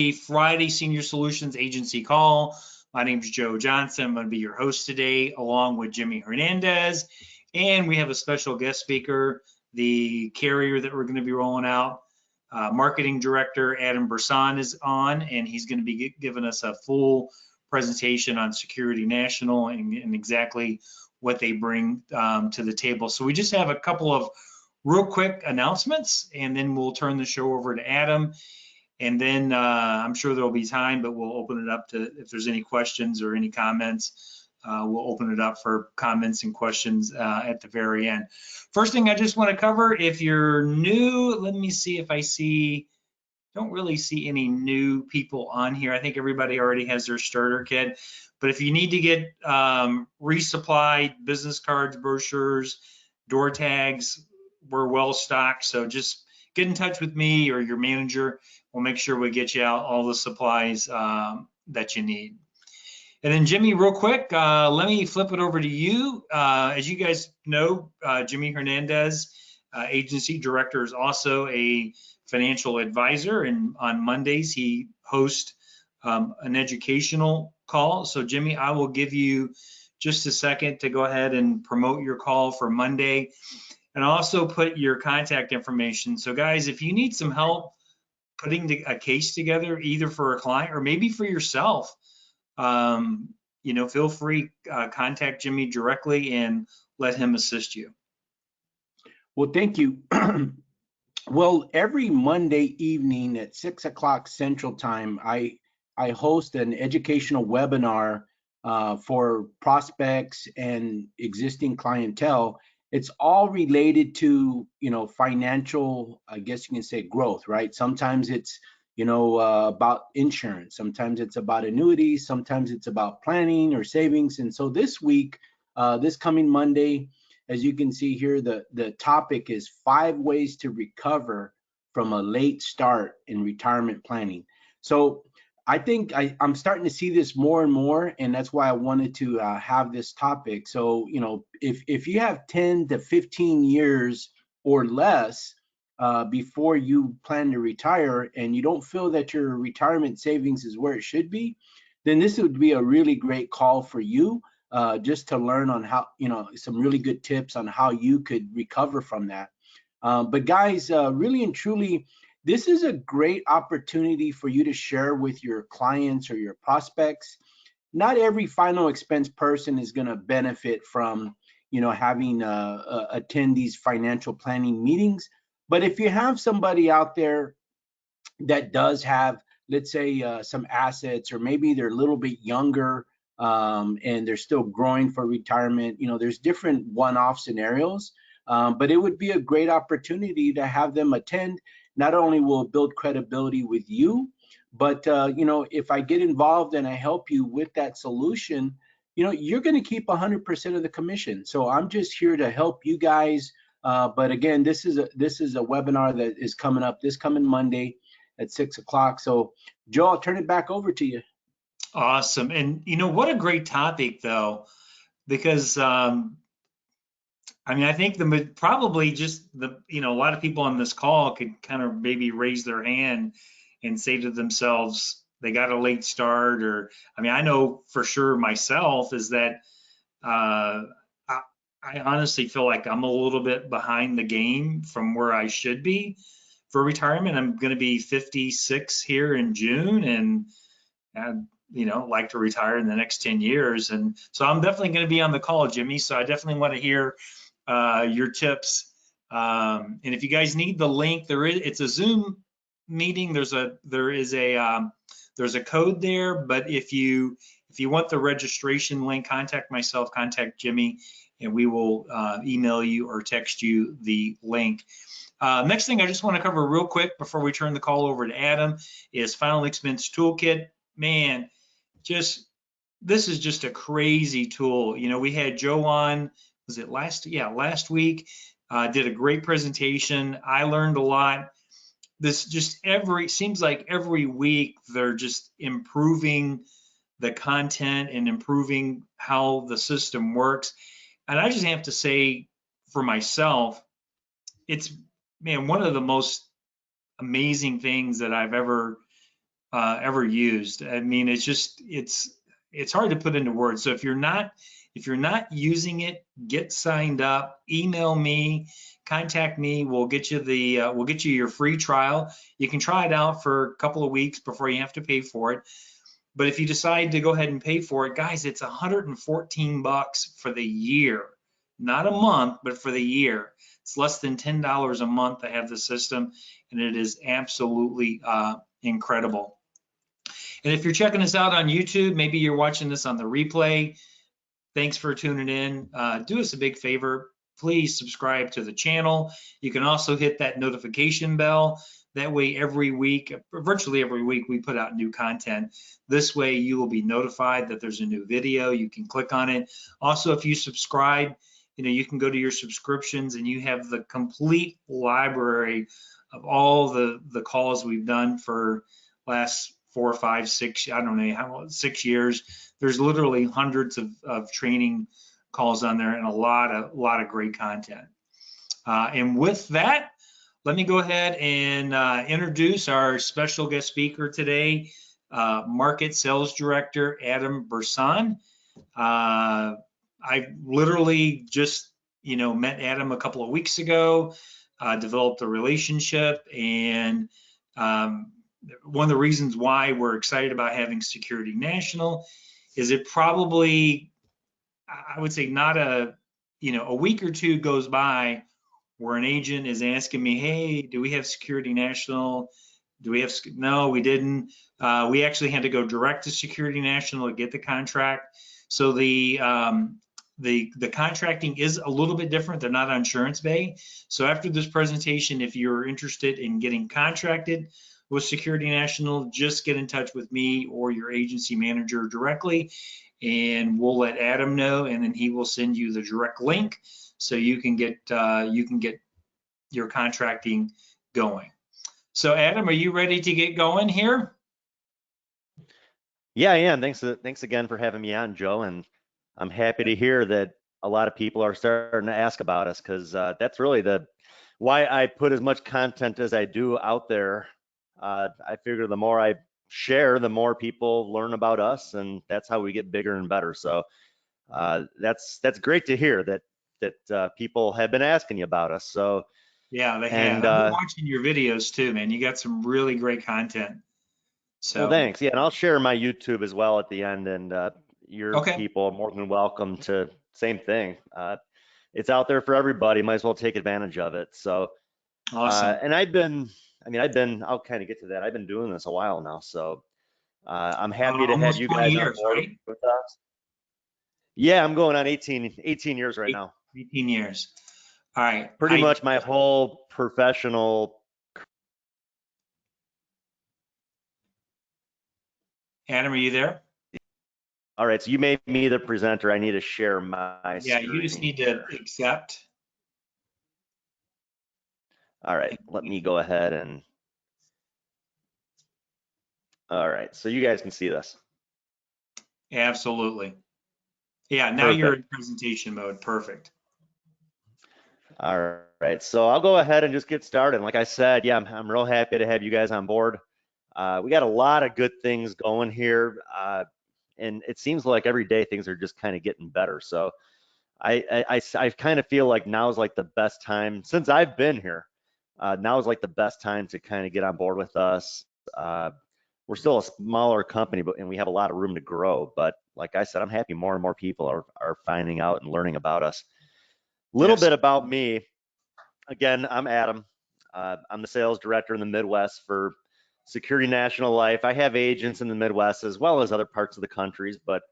Okay, Friday Senior Solutions Agency Call. My name is Joe Johnson. I'm going to be your host today, along with Jimmy Hernandez. And we have a special guest speaker, the carrier that we're going to be rolling out. Marketing Director Adam Brisson is on, and he's going to be giving us a full presentation on Security National and exactly what they bring to the table. So we just have a couple of real quick announcements, and then we'll turn the show over to Adam. And then I'm sure there'll be time, but we'll open it up to, if there's any questions or any comments, we'll open it up for comments and questions at the very end. First thing I just want to cover, if you're new, let me see if I see, don't really see any new people on here. I think everybody already has their starter kit. But if you need to get resupplied business cards, brochures, door tags, we're well stocked. So just get in touch with me or your manager. We'll make sure we get you out all the supplies that you need. And then Jimmy, real quick, let me flip it over to you. As you guys know, Jimmy Hernandez, agency director, is also a financial advisor, and on Mondays he hosts an educational call. So Jimmy, I will give you just a second to go ahead and promote your call for Monday, and also put your contact information. So guys, if you need some help putting a case together, either for a client or maybe for yourself, you know, feel free, contact Jimmy directly and let him assist you. Well, thank you. Well, every Monday evening at 6 o'clock Central Time, I host an educational webinar for prospects and existing clientele. It's all related to, you know, financial, I guess you can say, growth, right? Sometimes it's, you know, about insurance. Sometimes it's about annuities. Sometimes it's about planning or savings. And so this week, this coming Monday, as you can see here, the topic is 5 ways to recover from a late start in retirement planning. So I think I'm starting to see this more and more, and that's why I wanted to have this topic. So, you know, if you have 10 to 15 years or less before you plan to retire, and you don't feel that your retirement savings is where it should be, then this would be a really great call for you. Just to learn on how, you know, some really good tips on how you could recover from that. But guys, really and truly, this is a great opportunity for you to share with your clients or your prospects. Not every final expense person is going to benefit from, you know, having attend these financial planning meetings. But if you have somebody out there that does have, let's say, some assets, or maybe they're a little bit younger, and they're still growing for retirement, you know, there's different one-off scenarios, but it would be a great opportunity to have them attend. Not only will it build credibility with you, but you know, if I get involved and I help you with that solution, you know, you're going to keep 100% of the commission. So I'm just here to help you guys. But again, this is a webinar that is coming up this coming Monday at 6 o'clock. So Joe, I'll turn it back over to you. Awesome. And you know, what a great topic though, because I mean, I think probably just you know, a lot of people on this call could kind of maybe raise their hand and say to themselves, they got a late start, or, I mean, I know for sure myself is that I honestly feel like I'm a little bit behind the game from where I should be for retirement. I'm going to be 56 here in June, and you know, like to retire in the next 10 years. And so I'm definitely going to be on the call, Jimmy. So I definitely want to hear your tips. And if you guys need the link, it's a Zoom meeting. There's a code there, but if you want the registration link, contact myself, contact Jimmy, and we will email you or text you the link. Next thing I just want to cover real quick before we turn the call over to Adam is Final Expense Toolkit. Man, this is just a crazy tool. You know, we had Joe on, was it last week, did a great presentation. I learned a lot. This just seems like every week they're just improving the content and improving how the system works. And I just have to say for myself, it's, man, one of the most amazing things that I've ever ever used. I mean, it's hard to put into words. So if you're not using it, get signed up, email me, contact me. We'll get you your free trial. You can try it out for a couple of weeks before you have to pay for it. But if you decide to go ahead and pay for it, guys, it's $114 for the year, not a month, but for the year. It's less than $10 a month to have the system, and it is absolutely incredible. And if you're checking us out on YouTube, maybe you're watching this on the replay, thanks for tuning in. Do us a big favor. Please subscribe to the channel. You can also hit that notification bell. That way, every week, virtually every week, we put out new content. This way, you will be notified that there's a new video. You can click on it. Also, if you subscribe, you can go to your subscriptions and you have the complete library of all the calls we've done for last 4, 5, 6, I don't know how, 6 years. There's literally hundreds of training calls on there and a lot of great content. And with that, let me go ahead and introduce our special guest speaker today, Market Sales Director Adam Bursan. I literally just, met Adam a couple of weeks ago, developed a relationship, and one of the reasons why we're excited about having Security National is it probably, I would say, not a week or two goes by where an agent is asking me, hey, do we have Security National? No, we didn't. We actually had to go direct to Security National to get the contract. So the contracting is a little bit different. They're not on Insurance Bay. So after this presentation, if you're interested in getting contracted with Security National, just get in touch with me or your agency manager directly, and we'll let Adam know, and then he will send you the direct link so you can get your contracting going. So Adam, are you ready to get going here? Yeah, I am. Thanks again for having me on, Joe. And I'm happy to hear that a lot of people are starting to ask about us, because that's really why I put as much content as I do out there. I figure the more I share, the more people learn about us, and that's how we get bigger and better. So that's great to hear that people have been asking you about us. So yeah, they have. I've been watching your videos too, man. You got some really great content. So well, thanks. Yeah, and I'll share my YouTube as well at the end, and your okay. people are more than welcome to same thing. It's out there for everybody. Might as well take advantage of it. So, Awesome. and I'll kind of get to that. I've been doing this a while now, so I'm happy to have Almost you 20 guys on years, board right? with us. Yeah, I'm going on 18 years right now. 18 years. All right. Pretty much my whole professional. Adam, are you there? All right, so you made me the presenter. I need to share my Yeah, screen you just need here. to accept. All right, let me go ahead and. All right, so you guys can see this. Absolutely. Yeah, now Perfect. you're in presentation mode. Perfect. All right, so I'll go ahead and just get started. Like I said, yeah, I'm real happy to have you guys on board. We got a lot of good things going here, and it seems like every day things are just kind of getting better. So I kind of feel like now is like the best time since I've been here. Now is like the best time to kind of get on board with us. We're still a smaller company, and we have a lot of room to grow. But like I said, I'm happy more and more people are finding out and learning about us. Little bit about me. Again, I'm Adam. I'm the sales director in the Midwest for Security National Life. I have agents in the Midwest as well as other parts of the countries, but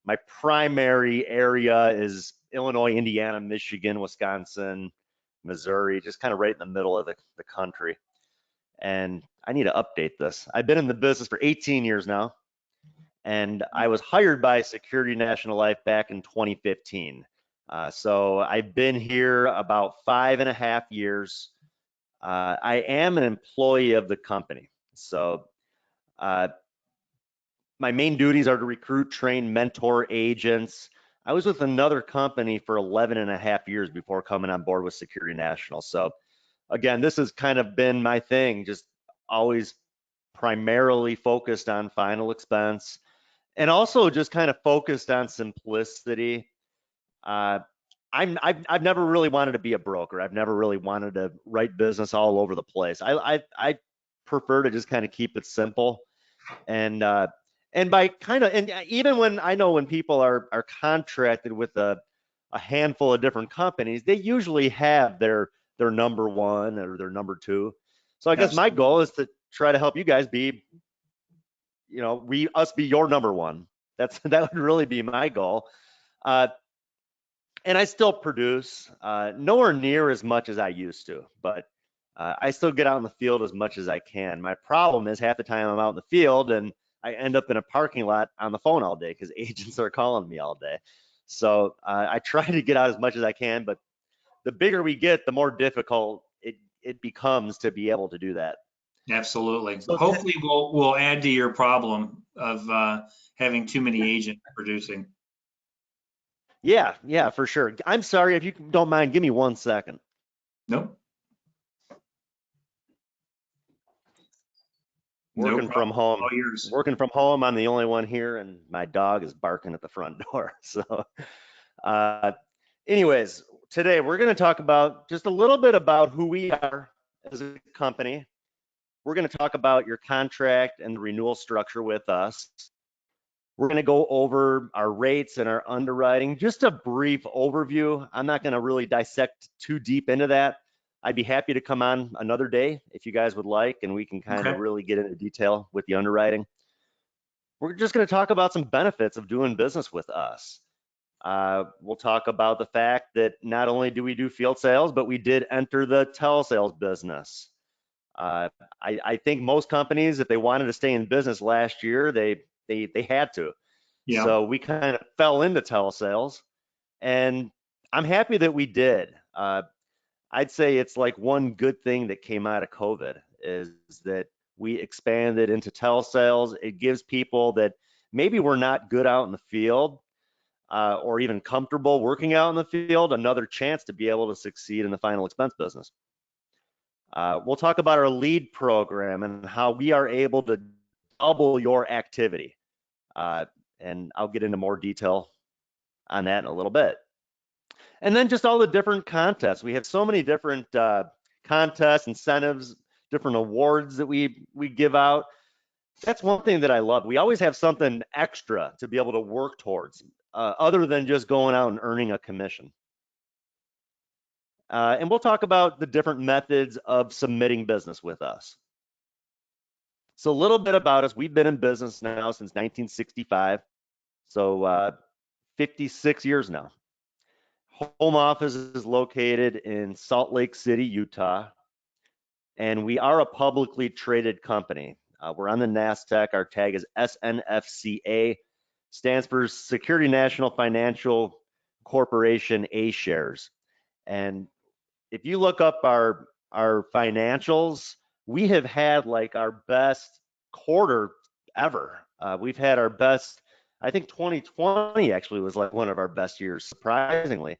my primary area is Illinois, Indiana, Michigan, Wisconsin, Missouri, just kind of right in the middle of the country. And I need to update this. I've been in the business for 18 years now, and I was hired by Security National Life back in 2015. So I've been here about 5.5 years. I am an employee of the company. So my main duties are to recruit, train, mentor agents. I was with another company for 11.5 years before coming on board with Security National. So again, this has kind of been my thing, just always primarily focused on final expense, and also just kind of focused on simplicity. I've never really wanted to be a broker. I've never really wanted to write business all over the place. I prefer to just kind of keep it simple, and by kind of, and even when I know when people are contracted with a handful of different companies, they usually have their number one or their number two. So I guess my Absolutely. goal is to try to help you guys be, us be your number one. That would really be my goal. And I still produce, nowhere near as much as I used to, but I still get out in the field as much as I can. My problem is half the time I'm out in the field and I end up in a parking lot on the phone all day because agents are calling me all day. So I try to get out as much as I can, but the bigger we get, the more difficult it becomes to be able to do that. Absolutely. So Hopefully we'll add to your problem of having too many agents producing. yeah, for sure. I'm sorry, if you don't mind, give me 1 second. Nope. No Working from problem. home. All yours. Working from home. I'm the only one here, and my dog is barking at the front door. So, uh, anyways, today we're going to talk about just a little bit about who we are as a company. We're going to talk about your contract and the renewal structure with us. We're going to go over our rates and our underwriting, just a brief overview. I'm not going to really dissect too deep into that. I'd be happy to come on another day if you guys would like, and we can kind of Okay. really get into detail with the underwriting. We're just going to talk about some benefits of doing business with us. We'll talk about the fact that not only do we do field sales, but we did enter the telesales business. I think most companies, if they wanted to stay in business last year, they had to. Yeah. So we kind of fell into telesales, and I'm happy that we did. I'd say it's like one good thing that came out of COVID is that we expanded into telesales. It gives people that maybe were not good out in the field or even comfortable working out in the field another chance to be able to succeed in the final expense business. We'll talk about our lead program and how we are able to double your activity. And I'll get into more detail on that in a little bit. And then just all the different contests. We have so many different contests, incentives, different awards that we give out. That's one thing that I love. We always have something extra to be able to work towards, other than just going out and earning a commission. And we'll talk about the different methods of submitting business with us. So a little bit about us. We've been in business now since 1965, so 56 years now. Home office is located in Salt Lake City, Utah, and we are a publicly traded company. We're on the NASDAQ. Our tag is SNFCA, stands for Security National Financial Corporation A shares. And if you look up our financials, we have had like our best quarter ever. We've had our best, I think 2020 actually was like one of our best years, surprisingly.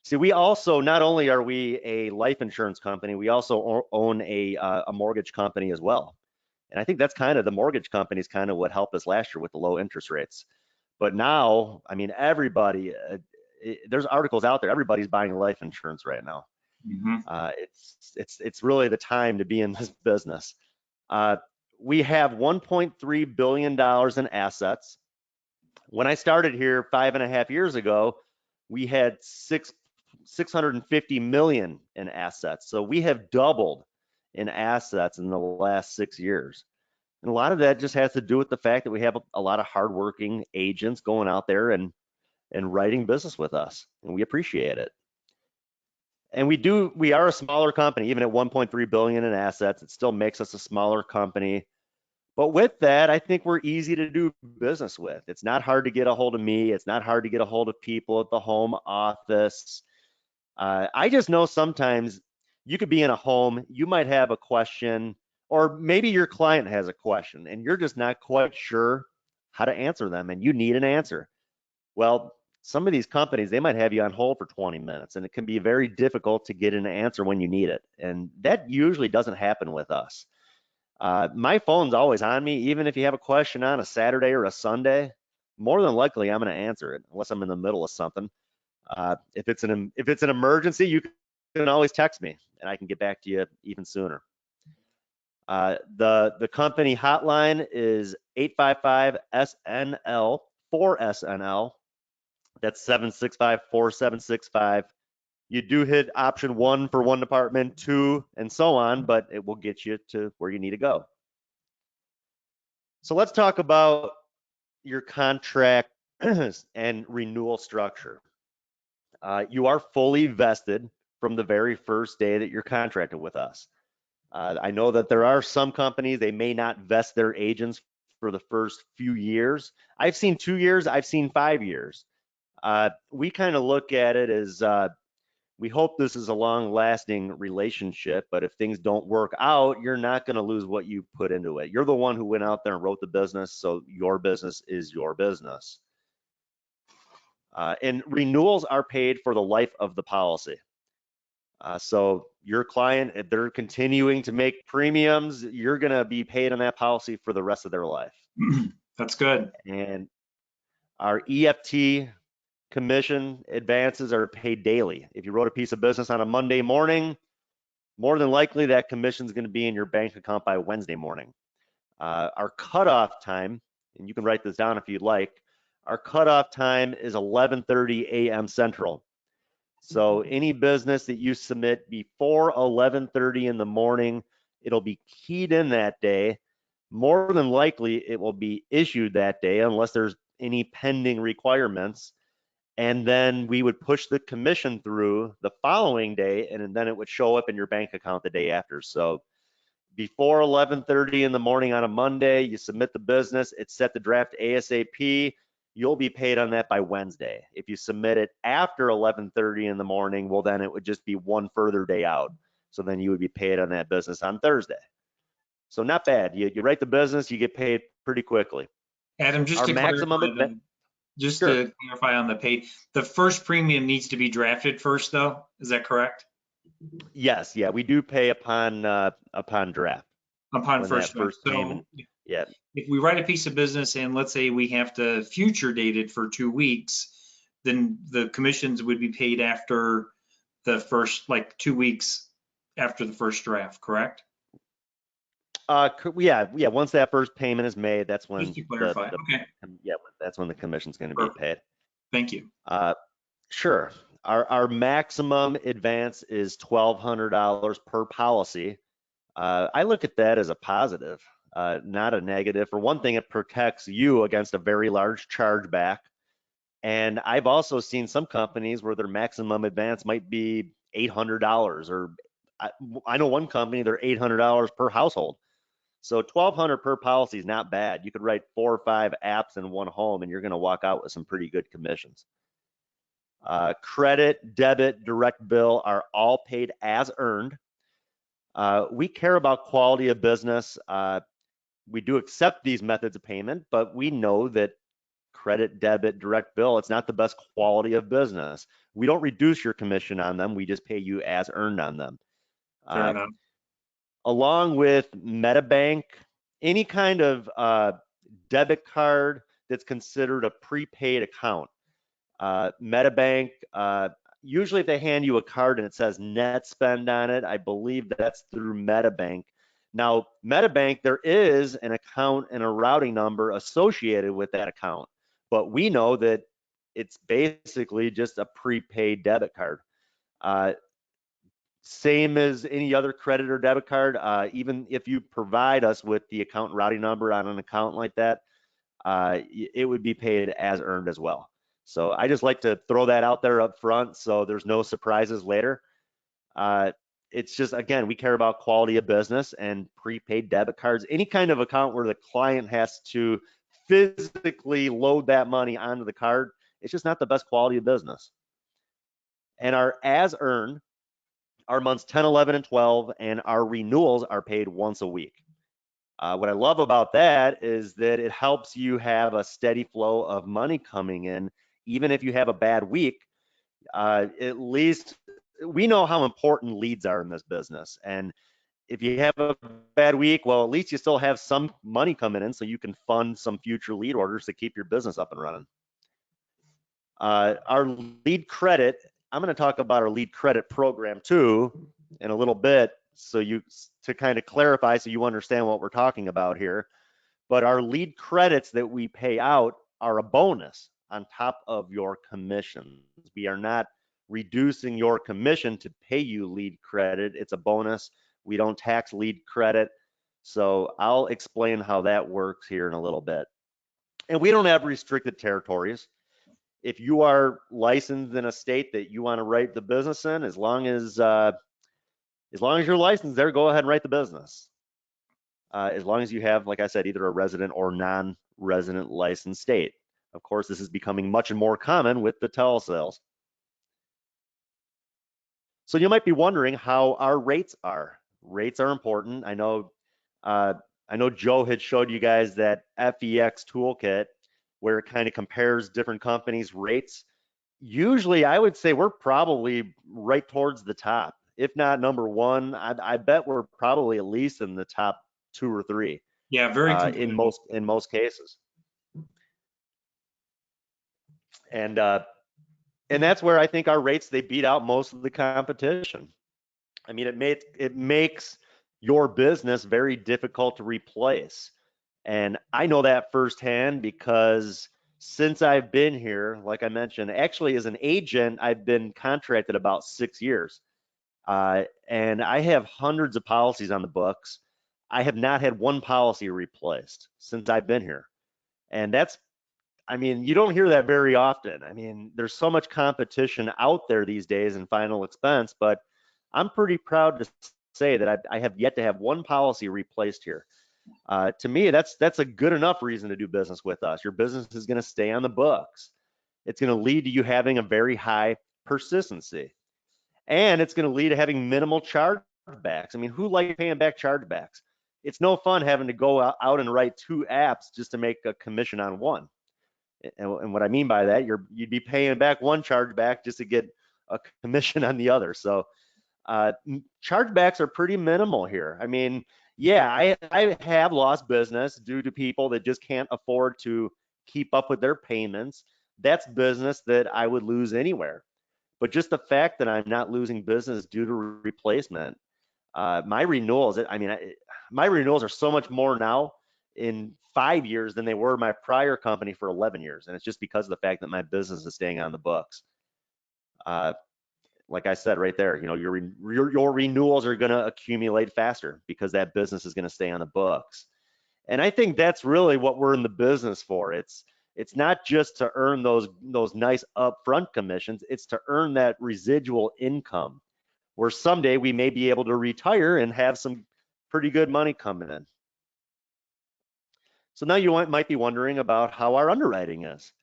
See, we also, not only are we a life insurance company, we also own a mortgage company as well. And I think that's kind of, the mortgage company is kind of what helped us last year with the low interest rates. But now, I mean, everybody, there's articles out there, everybody's buying life insurance right now. Mm-hmm. It's really the time to be in this business. We have $1.3 billion in assets. When I started here 5.5 years ago, we had 650 million in assets. So we have doubled in assets in the last 6 years. And a lot of that just has to do with the fact that we have a lot of hardworking agents going out there and writing business with us, and we appreciate it. And we are a smaller company, even at 1.3 billion in assets, it still makes us a smaller company. But with that, I think we're easy to do business with. It's not hard to get a hold of me. It's not hard to get a hold of people at the home office. I just know sometimes you could be in a home, you might have a question, or maybe your client has a question and you're just not quite sure how to answer them and you need an answer. Well, some of these companies, they might have you on hold for 20 minutes and it can be very difficult to get an answer when you need it. And that usually doesn't happen with us. My phone's always on me, even if you have a question on a Saturday or a Sunday. More than likely, I'm going to answer it unless I'm in the middle of something. If it's an emergency, you can always text me, and I can get back to you even sooner. The company hotline is 855-SNL 4SNL. That's 765-4765. You do hit option 1 for one department, 2, and so on, but it will get you to where you need to go. So let's talk about your contract and renewal structure. You are fully vested from the very first day that you're contracted with us. I know that there are some companies, they may not vest their agents for the first few years. I've seen 2 years, I've seen 5 years. We kind of look at it as we hope this is a long-lasting relationship, but if things don't work out, you're not going to lose what you put into it. You're the one who went out there and wrote the business, so your business is your business. And renewals are paid for the life of the policy. So your client, if they're continuing to make premiums, you're going to be paid on that policy for the rest of their life. That's good. And our EFT commission advances are paid daily. If you wrote a piece of business on a Monday morning, more than likely that commission is going to be in your bank account by Wednesday morning. Our cutoff time, and you can write this down if you'd like, our cutoff time is 11:30 a.m. Central. So any business that you submit before 11:30 in the morning, it'll be keyed in that day. More than likely, it will be issued that day unless there's any pending requirements. And then we would push the commission through the following day, and then it would show up in your bank account the day after. So before 11:30 in the morning on a Monday, you submit the business, it's set to draft ASAP, you'll be paid on that by Wednesday. If you submit it after 11:30 in the morning, well, then it would just be one further day out. So then you would be paid on that business on Thursday. So not bad. You write the business, you get paid pretty quickly. Adam, just Our to maximum clarify, just Sure. to clarify on the pay, the first premium needs to be drafted first, though. Is that correct? Yes, yeah, we do pay upon draft. Upon When first that draft. first So payment, yeah. if we write a piece of business and let's say we have to future date it for 2 weeks, then the commissions would be paid after the first, like 2 weeks after the first draft, correct? Yeah. Once that first payment is made, that's when Just to clarify. Okay, that's when the commission's going to be paid. thank you. Sure. Our maximum advance is $1,200 per policy. I look at that as a positive, not a negative. For one thing, it protects you against a very large chargeback. And I've also seen some companies where their maximum advance might be $800, or I know one company, they're $800 per household. So $1,200 per policy is not bad. You could write 4 or 5 apps in one home and you're going to walk out with some pretty good commissions. Credit, debit, direct bill are all paid as earned. We care about quality of business. We do accept these methods of payment, but we know that credit, debit, direct bill, it's not the best quality of business. We don't reduce your commission on them. We just pay you as earned on them. Fair enough. Along with MetaBank, any kind of debit card that's considered a prepaid account. MetaBank, usually if they hand you a card and it says net spend on it, I believe that's through MetaBank. Now, MetaBank, there is an account and a routing number associated with that account, but we know that it's basically just a prepaid debit card. Same as any other credit or debit card, even if you provide us with the account routing number on an account like that, it would be paid as earned as well. So I just like to throw that out there up front so there's no surprises later. It's just, again, we care about quality of business, and prepaid debit cards, any kind of account where the client has to physically load that money onto the card, it's just not the best quality of business. And our as earned, our months 10, 11, and 12, and our renewals are paid once a week. What I love about that is that it helps you have a steady flow of money coming in, even if you have a bad week. At least we know how important leads are in this business, and if you have a bad week, well, at least you still have some money coming in so you can fund some future lead orders to keep your business up and running. Our lead credit, I'm going to talk about our lead credit program too in a little bit, so to kind of clarify so you understand what we're talking about here. But our lead credits that we pay out are a bonus on top of your commissions. We are not reducing your commission to pay you lead credit. It's a bonus. We don't tax lead credit. So I'll explain how that works here in a little bit. And we don't have restricted territories. If you are licensed in a state that you want to write the business in, as long as you're licensed there, go ahead and write the business. As long as you have, like I said, either a resident or non-resident licensed state. Of course, this is becoming much more common with the telesales. So you might be wondering how our rates are. Rates are important. I know Joe had showed you guys that FEX toolkit where it kind of compares different companies' rates. Usually, I would say we're probably right towards the top. If not number one, I bet we're probably at least in the top 2 or 3. Yeah, very in most cases. And that's where I think our rates, they beat out most of the competition. I mean, it makes your business very difficult to replace. And I know that firsthand because since I've been here, like I mentioned, actually as an agent, I've been contracted about 6 years. And I have hundreds of policies on the books. I have not had one policy replaced since I've been here. And I mean, you don't hear that very often. I mean, there's so much competition out there these days in final expense, but I'm pretty proud to say that I have yet to have one policy replaced here. To me, that's a good enough reason to do business with us. Your business is going to stay on the books. It's going to lead to you having a very high persistency. And it's going to lead to having minimal chargebacks. I mean, who likes paying back chargebacks? It's no fun having to go out and write 2 apps just to make a commission on one. And what I mean by that, you'd be paying back one chargeback just to get a commission on the other. So chargebacks are pretty minimal here. I mean, yeah, I have lost business due to people that just can't afford to keep up with their payments. That's business that I would lose anywhere. But just the fact that I'm not losing business due to replacement, my renewals, my renewals are so much more now in 5 years than they were my prior company for 11 years. And it's just because of the fact that my business is staying on the books. Like I said right there, your renewals are going to accumulate faster because that business is going to stay on the books. And I think that's really what we're in the business for. It's not just to earn those nice upfront commissions, it's to earn that residual income where someday we may be able to retire and have some pretty good money coming in. So now you might be wondering about how our underwriting is.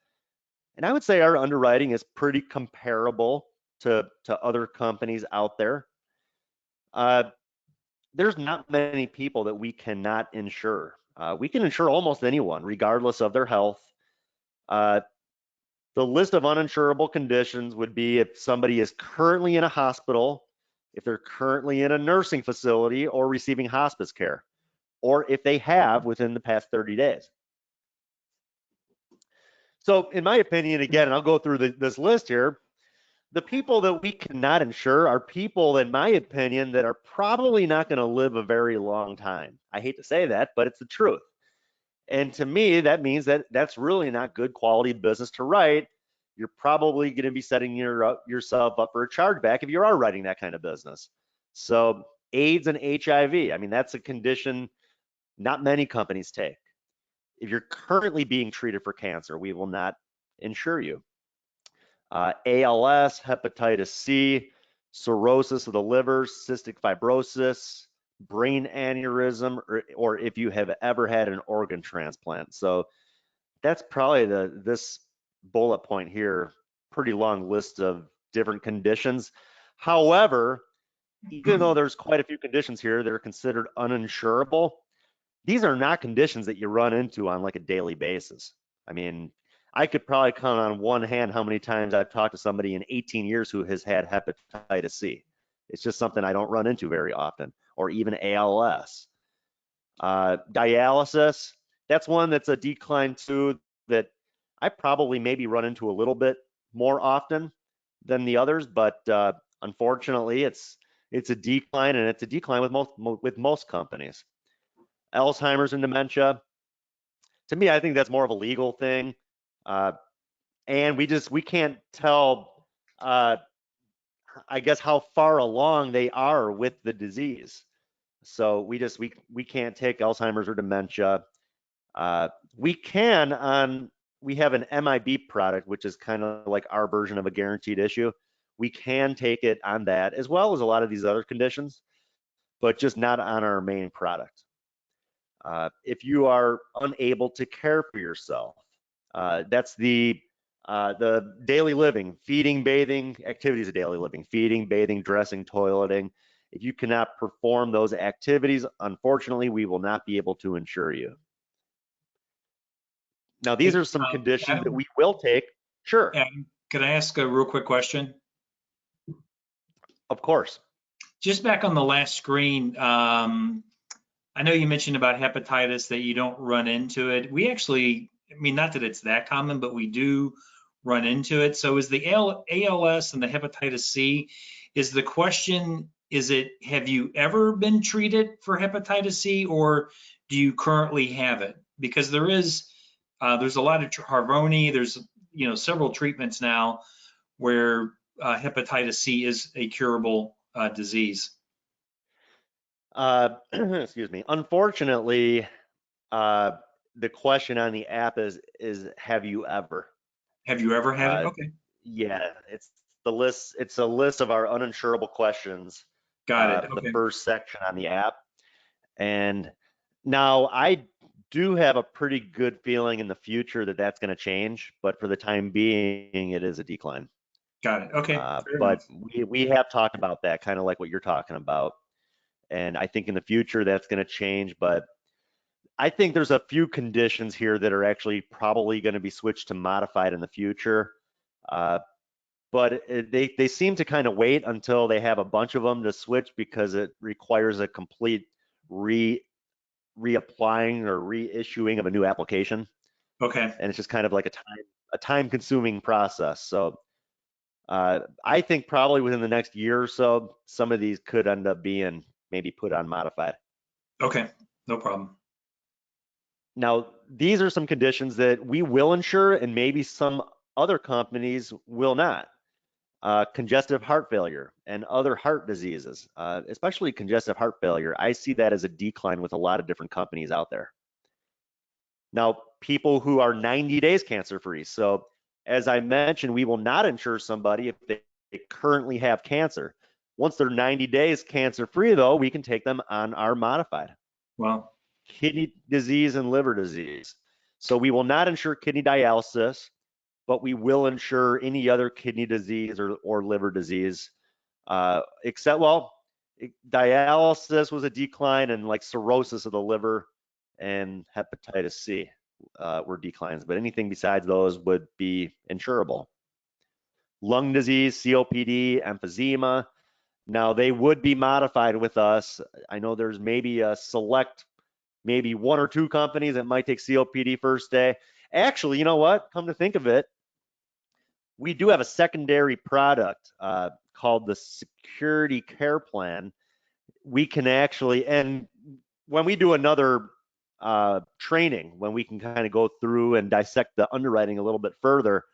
And I would say our underwriting is pretty comparable to other companies out there. There's not many people that we cannot insure. We can insure almost anyone, regardless of their health. The list of uninsurable conditions would be if somebody is currently in a hospital, if they're currently in a nursing facility or receiving hospice care, or if they have within the past 30 days. So in my opinion, again, and I'll go through this list here, the people that we cannot insure are people, in my opinion, that are probably not going to live a very long time. I hate to say that, but it's the truth. And to me, that means that that's really not good quality business to write. You're probably going to be setting yourself up for a chargeback if you are writing that kind of business. So AIDS and HIV, I mean, that's a condition not many companies take. If you're currently being treated for cancer, we will not insure you. ALS, hepatitis C, cirrhosis of the liver, cystic fibrosis, brain aneurysm, or if you have ever had an organ transplant. So that's probably this bullet point here, pretty long list of different conditions. However, even though there's quite a few conditions here that are considered uninsurable, these are not conditions that you run into on like a daily basis. I mean, I could probably count on one hand how many times I've talked to somebody in 18 years who has had hepatitis C. It's just something I don't run into very often. or even ALS. Dialysis, that's one that's a decline too, that I probably maybe run into a little bit more often than the others, but unfortunately it's a decline, and it's a decline with most companies. Alzheimer's and dementia, to me, I think that's more of a legal thing, and we can't tell, I guess, how far along they are with the disease. So we can't take Alzheimer's or dementia. We have an MIB product, which is kind of like our version of a guaranteed issue. We can take it on that, as well as a lot of these other conditions, but just not on our main product. If you are unable to care for yourself, that's the daily living, feeding, bathing, activities of daily living, feeding, bathing, dressing, toileting. If you cannot perform those activities, unfortunately, we will not be able to insure you. Now, these are some conditions that we will take. Sure. Adam, could I ask a real quick question? Of course. Just back on the last screen, I know you mentioned about hepatitis, that you don't run into it. We actually, I mean, not that it's that common, but we do run into it. So is the ALS and the hepatitis C, is the question, have you ever been treated for hepatitis C, or do you currently have it? Because there's a lot of Harvoni, there's, several treatments now where hepatitis C is a curable disease. Excuse me. Unfortunately, the question on the app is have you ever? Have you ever had it? Okay. Yeah, it's the list. It's a list of our uninsurable questions. Got it. Okay. The first section on the app. And now I do have a pretty good feeling in the future that that's going to change, but for the time being, it is a decline. Got it. Okay. But we have talked about that, kind of like what you're talking about. And I think in the future that's going to change, but I think there's a few conditions here that are actually probably going to be switched to modified in the future. But they seem to kind of wait until they have a bunch of them to switch, because it requires a complete reapplying or reissuing of a new application. Okay. And it's just kind of like a time consuming process. So I think probably within the next year or so, some of these could end up being maybe put on modified. Okay, no problem. Now, these are some conditions that we will insure and maybe some other companies will not. Congestive heart failure and other heart diseases, especially congestive heart failure. I see that as a decline with a lot of different companies out there. Now, people who are 90 days cancer free. So as I mentioned, we will not insure somebody if they currently have cancer. Once they're 90 days cancer free, though, we can take them on our modified. Wow. Kidney disease and liver disease. So we will not insure kidney dialysis, but we will insure any other kidney disease or liver disease, except, dialysis was a decline, and like cirrhosis of the liver and hepatitis C were declines, but anything besides those would be insurable. Lung disease, COPD, emphysema. Now, they would be modified with us. I know there's maybe a select, maybe one or two companies that might take COPD first day. Actually, you know what? Come to think of it, we do have a secondary product called the Security Care Plan. We can actually, and when we do another training, when we can kind of go through and dissect the underwriting a little bit further,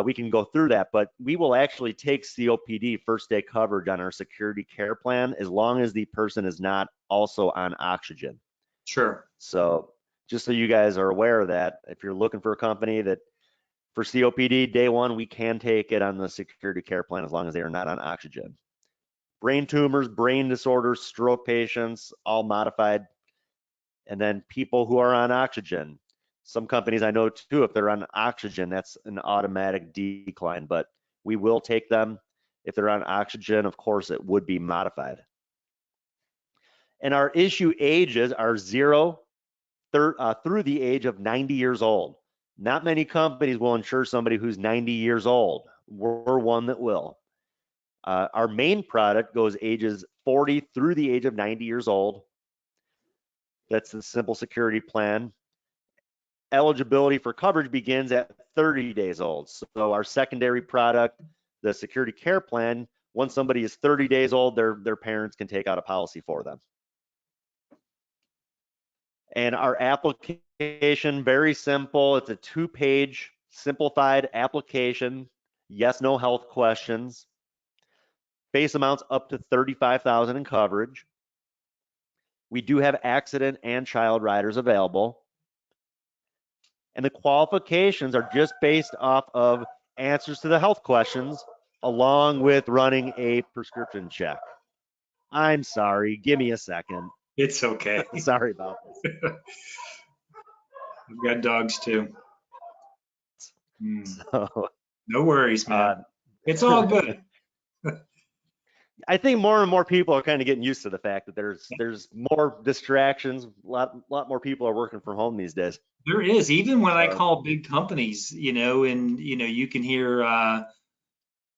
we can go through that, but we will actually take COPD first day coverage on our Security Care Plan as long as the person is not also on oxygen. Sure. So just so you guys are aware of that, if you're looking for a company that for COPD day one, we can take it on the Security Care Plan as long as they are not on oxygen. Brain tumors, brain disorders, stroke patients, all modified. And then people who are on oxygen. Some companies I know too, if they're on oxygen, that's an automatic decline, but we will take them. If they're on oxygen, of course, it would be modified. And our issue ages are 0 through the age of 90 years old. Not many companies will insure somebody who's 90 years old. We're one that will. Our main product goes ages 40 through the age of 90 years old. That's the simple security plan. Eligibility for coverage begins at 30 days old. So our secondary product, the security care plan, once somebody is 30 days old, their parents can take out a policy for them. And our application, very simple. It's a 2-page simplified application. Yes, no health questions. Face amounts up to $35,000 in coverage. We do have accident and child riders available. And the qualifications are just based off of answers to the health questions along with running a prescription check. I'm sorry, give me a second. It's okay. Sorry about this. I've got dogs too. So, No worries, man. It's all good. I think more and more people are kind of getting used to the fact that there's more distractions. A lot more people are working from home these days. There is, even when I call big companies, and you can hear,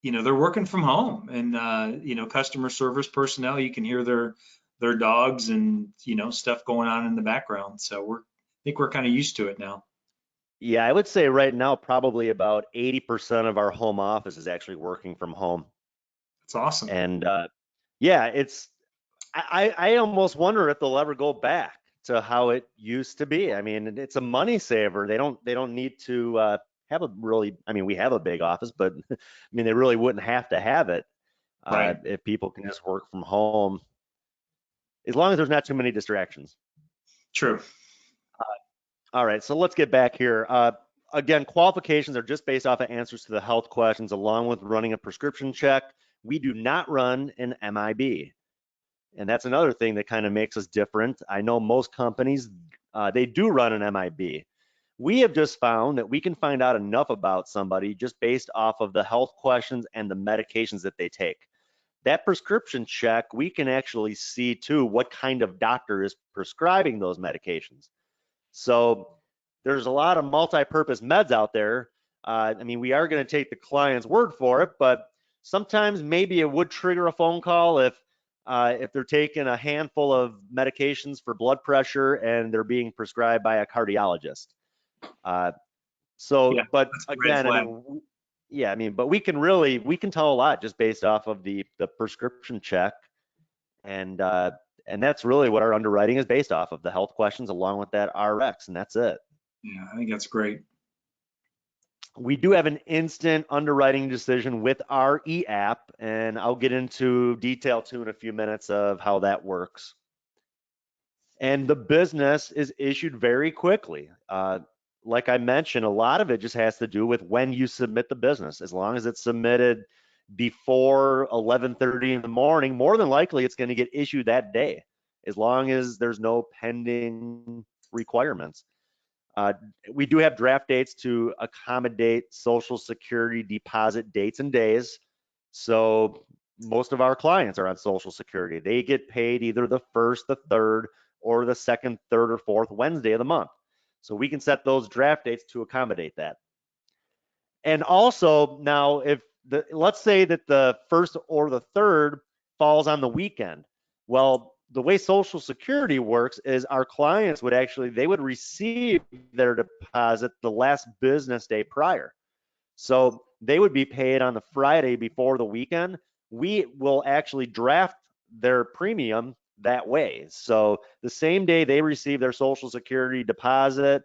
they're working from home, and customer service personnel, you can hear their dogs and stuff going on in the background. So I think we're kind of used to it now. Yeah, I would say right now probably about 80% of our home office is actually working from home. It's awesome. And yeah, I almost wonder if they'll ever go back to how it used to be. I mean, it's a money saver. They don't need to have we have a big office, but I mean, they really wouldn't have to have it Right. if people can just work from home, as long as there's not too many distractions. True. All right, so let's get back here. Again, qualifications are just based off of answers to the health questions along with running a prescription check. We do not run an MIB. And that's another thing that kind of makes us different. I know most companies, they do run an MIB. We have just found that we can find out enough about somebody just based off of the health questions and the medications that they take. That prescription check, we can actually see too what kind of doctor is prescribing those medications. So there's a lot of multi-purpose meds out there. We are going to take the client's word for it, but sometimes maybe it would trigger a phone call if they're taking a handful of medications for blood pressure and they're being prescribed by a cardiologist. But again, but we can tell a lot just based off of the prescription check, and that's really what our underwriting is based off of, the health questions along with that RX, and that's it. Yeah, I think that's great. We do have an instant underwriting decision with our e-app, and I'll get into detail too in a few minutes of how that works. And the business is issued very quickly. Like I mentioned, a lot of it just has to do with when you submit the business. As long as it's submitted before 11:30 in the morning, more than likely it's going to get issued that day, as long as there's no pending requirements. We do have draft dates to accommodate Social Security deposit dates and days. So most of our clients are on Social Security. They get paid either the first, the third, or the second, third, or fourth Wednesday of the month. So we can set those draft dates to accommodate that. And also now, let's say that the first or the third falls on the weekend. Well, the way Social Security works is our clients would receive their deposit the last business day prior. So they would be paid on the Friday before the weekend. We will actually draft their premium that way. So the same day they receive their Social Security deposit,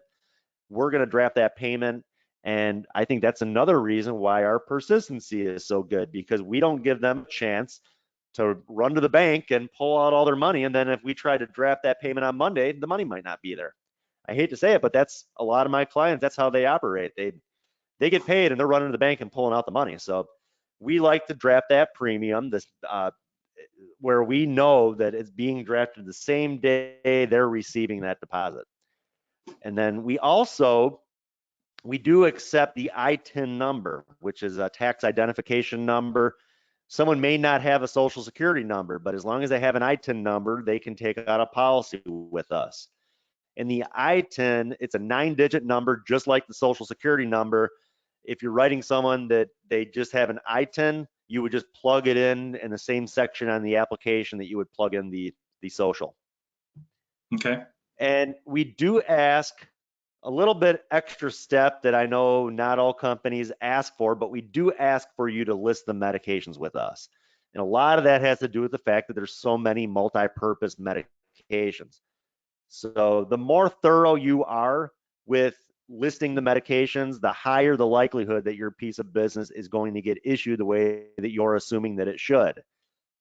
we're going to draft that payment. And I think that's another reason why our persistency is so good, because we don't give them a chance to run to the bank and pull out all their money. And then if we try to draft that payment on Monday, the money might not be there. I hate to say it, but that's a lot of my clients. That's how they operate. They get paid and they're running to the bank and pulling out the money. So we like to draft that premium where we know that it's being drafted the same day they're receiving that deposit. And then we do accept the ITIN number, which is a tax identification number. Someone may not have a Social Security number, but as long as they have an ITIN number, they can take out a policy with us. And the ITIN, it's a 9-digit number, just like the Social Security number. If you're writing someone that they just have an ITIN, you would just plug it in the same section on the application that you would plug in the social. Okay. And we do ask a little bit extra step that I know not all companies ask for, but we do ask for you to list the medications with us. And a lot of that has to do with the fact that there's so many multi-purpose medications. So the more thorough you are with listing the medications, the higher the likelihood that your piece of business is going to get issued the way that you're assuming that it should.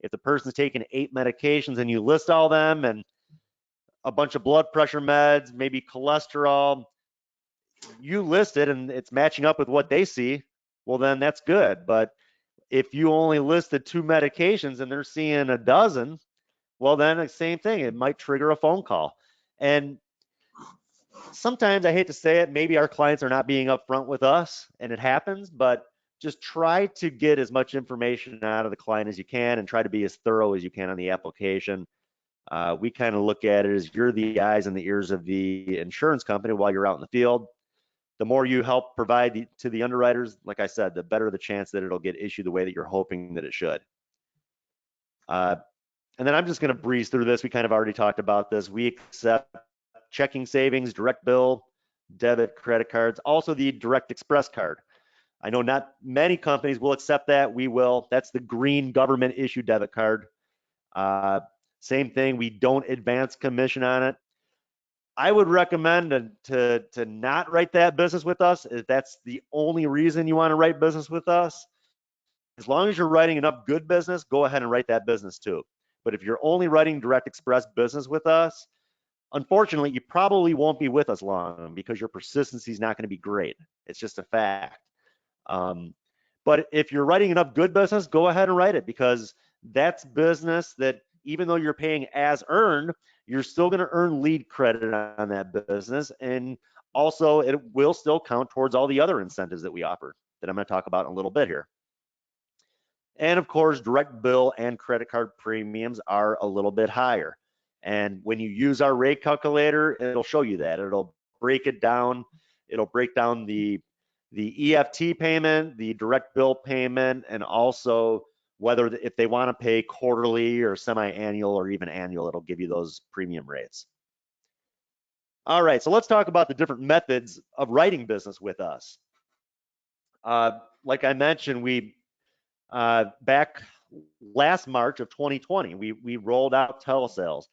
If the person's taking 8 medications and you list all them and a bunch of blood pressure meds, maybe cholesterol, you list it and it's matching up with what they see, well, then that's good. But if you only listed 2 medications and they're seeing a dozen, well, then the same thing, it might trigger a phone call. And sometimes, I hate to say it, maybe our clients are not being upfront with us, and it happens, but just try to get as much information out of the client as you can and try to be as thorough as you can on the application. We kind of look at it as you're the eyes and the ears of the insurance company while you're out in the field. The more you help provide to the underwriters, like I said, the better the chance that it'll get issued the way that you're hoping that it should. And then I'm just going to breeze through this. We kind of already talked about this. We accept checking, savings, direct bill, debit, credit cards, also the direct express card. I know not many companies will accept that. We will. That's the green government issue debit card. Same thing, we don't advance commission on it. I would recommend to not write that business with us if that's the only reason you want to write business with us. As long as you're writing enough good business, go ahead and write that business too. But if you're only writing direct express business with us, unfortunately, you probably won't be with us long because your persistency is not going to be great. It's just a fact. But if you're writing enough good business, go ahead and write it, because that's business that even though you're paying as earned, you're still going to earn lead credit on that business. And also it will still count towards all the other incentives that we offer that I'm going to talk about in a little bit here. And of course, direct bill and credit card premiums are a little bit higher. And when you use our rate calculator, it'll show you that. It'll break it down. It'll break down the EFT payment, the direct bill payment, and also whether if they want to pay quarterly or semi-annual or even annual, it'll give you those premium rates. All right, so let's talk about the different methods of writing business with us. Like I mentioned, we back last March of 2020, we rolled out telesales,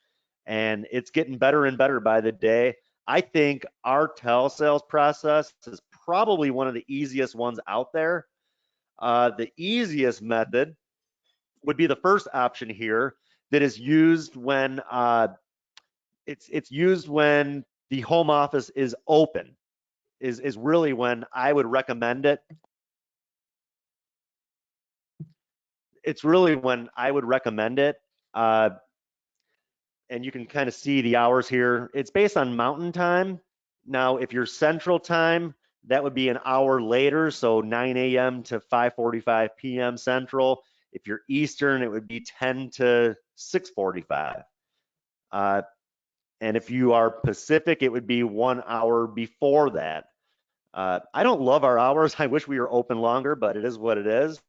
and it's getting better and better by the day. I think our telesales process is probably one of the easiest ones out there. The easiest method would be the first option here, that is used when it's used when the home office is open, is really when I would recommend it. It's really when I would recommend it. And you can kind of see the hours here. It's based on mountain time. Now, if you're central time, that would be an hour later, so 9 a.m. to 5:45 p.m. central. If you're Eastern, it would be 10 to 6:45. And if you are Pacific, it would be 1 hour before that. I don't love our hours. I wish we were open longer, but it is what it is.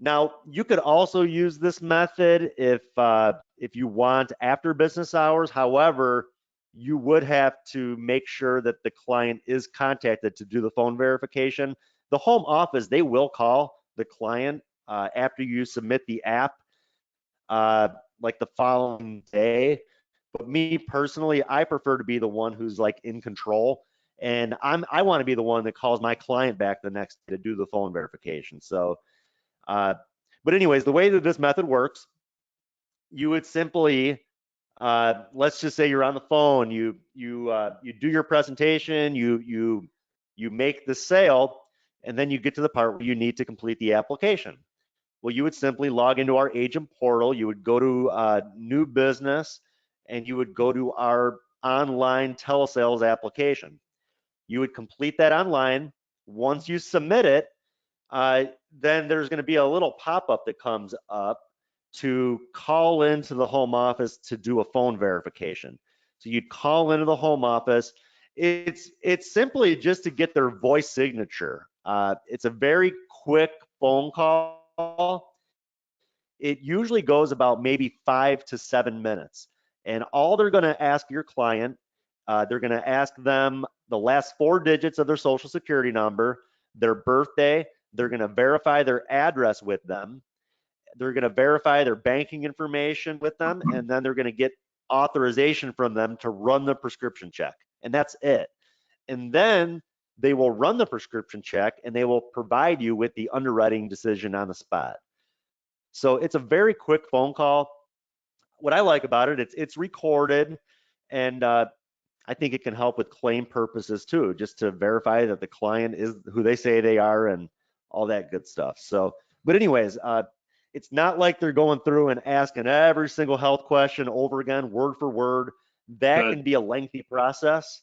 Now, you could also use this method if you want after business hours. However, you would have to make sure that the client is contacted to do the phone verification. The home office, they will call the client after you submit the app, like the following day. But me personally, I prefer to be the one who's like in control, and I want to be the one that calls my client back the next day to do the phone verification. So, but anyways, the way that this method works, you would simply, let's just say you're on the phone, you do your presentation, you make the sale, and then you get to the part where you need to complete the application. Well, you would simply log into our agent portal. You would go to new business, and you would go to our online telesales application. You would complete that online. Once you submit it, then there's going to be a little pop-up that comes up to call into the home office to do a phone verification. So you'd call into the home office. It's simply just to get their voice signature. It's a very quick phone call, it usually goes about maybe 5 to 7 minutes. And all they're going to ask your client, they're going to ask them the last 4 digits of their social security number, their birthday. They're going to verify their address with them. They're going to verify their banking information with them, and then they're going to get authorization from them to run the prescription check. And that's it. And then they will run the prescription check and they will provide you with the underwriting decision on the spot. So it's a very quick phone call. What I like about it, it's recorded, and I think it can help with claim purposes too, just to verify that the client is who they say they are and all that good stuff. So, but anyways, it's not like they're going through and asking every single health question over again, word for word. That can be a lengthy process.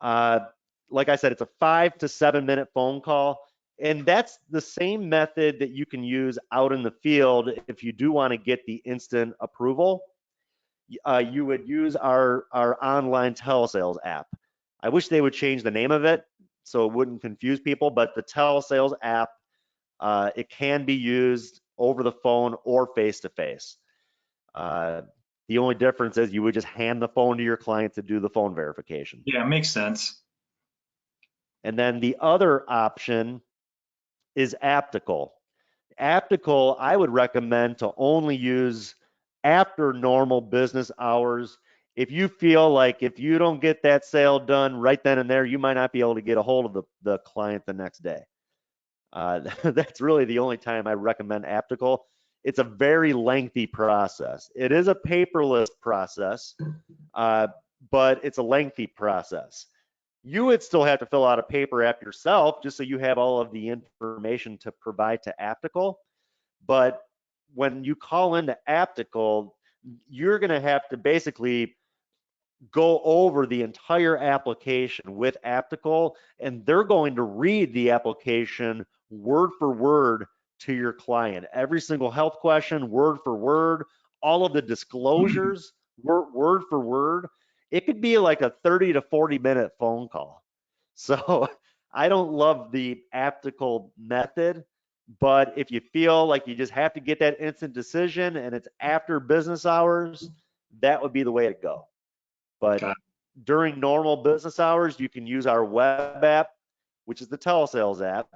Like I said, it's a 5 to 7 minute phone call. And that's the same method that you can use out in the field if you do want to get the instant approval. You would use our online telesales app. I wish they would change the name of it so it wouldn't confuse people, but the telesales app, it can be used over the phone or face-to-face. The only difference is you would just hand the phone to your client to do the phone verification. Yeah, makes sense. And then the other option is Aptical. Aptical, I would recommend to only use after normal business hours. If you feel like if you don't get that sale done right then and there, you might not be able to get a hold of the client the next day. That's really the only time I recommend Aptical. It's a very lengthy process. It is a paperless process, but it's a lengthy process. You would still have to fill out a paper app yourself just so you have all of the information to provide to Aptical. But when you call into Aptical, you're going to have to basically go over the entire application with Aptical, and they're going to read the application word for word to your client. Every single health question, word for word, all of the disclosures, word for word. It could be like a 30 to 40 minute phone call. So I don't love the Aptical method, but if you feel like you just have to get that instant decision and it's after business hours, that would be the way to go. But during normal business hours, you can use our web app, which is the telesales app,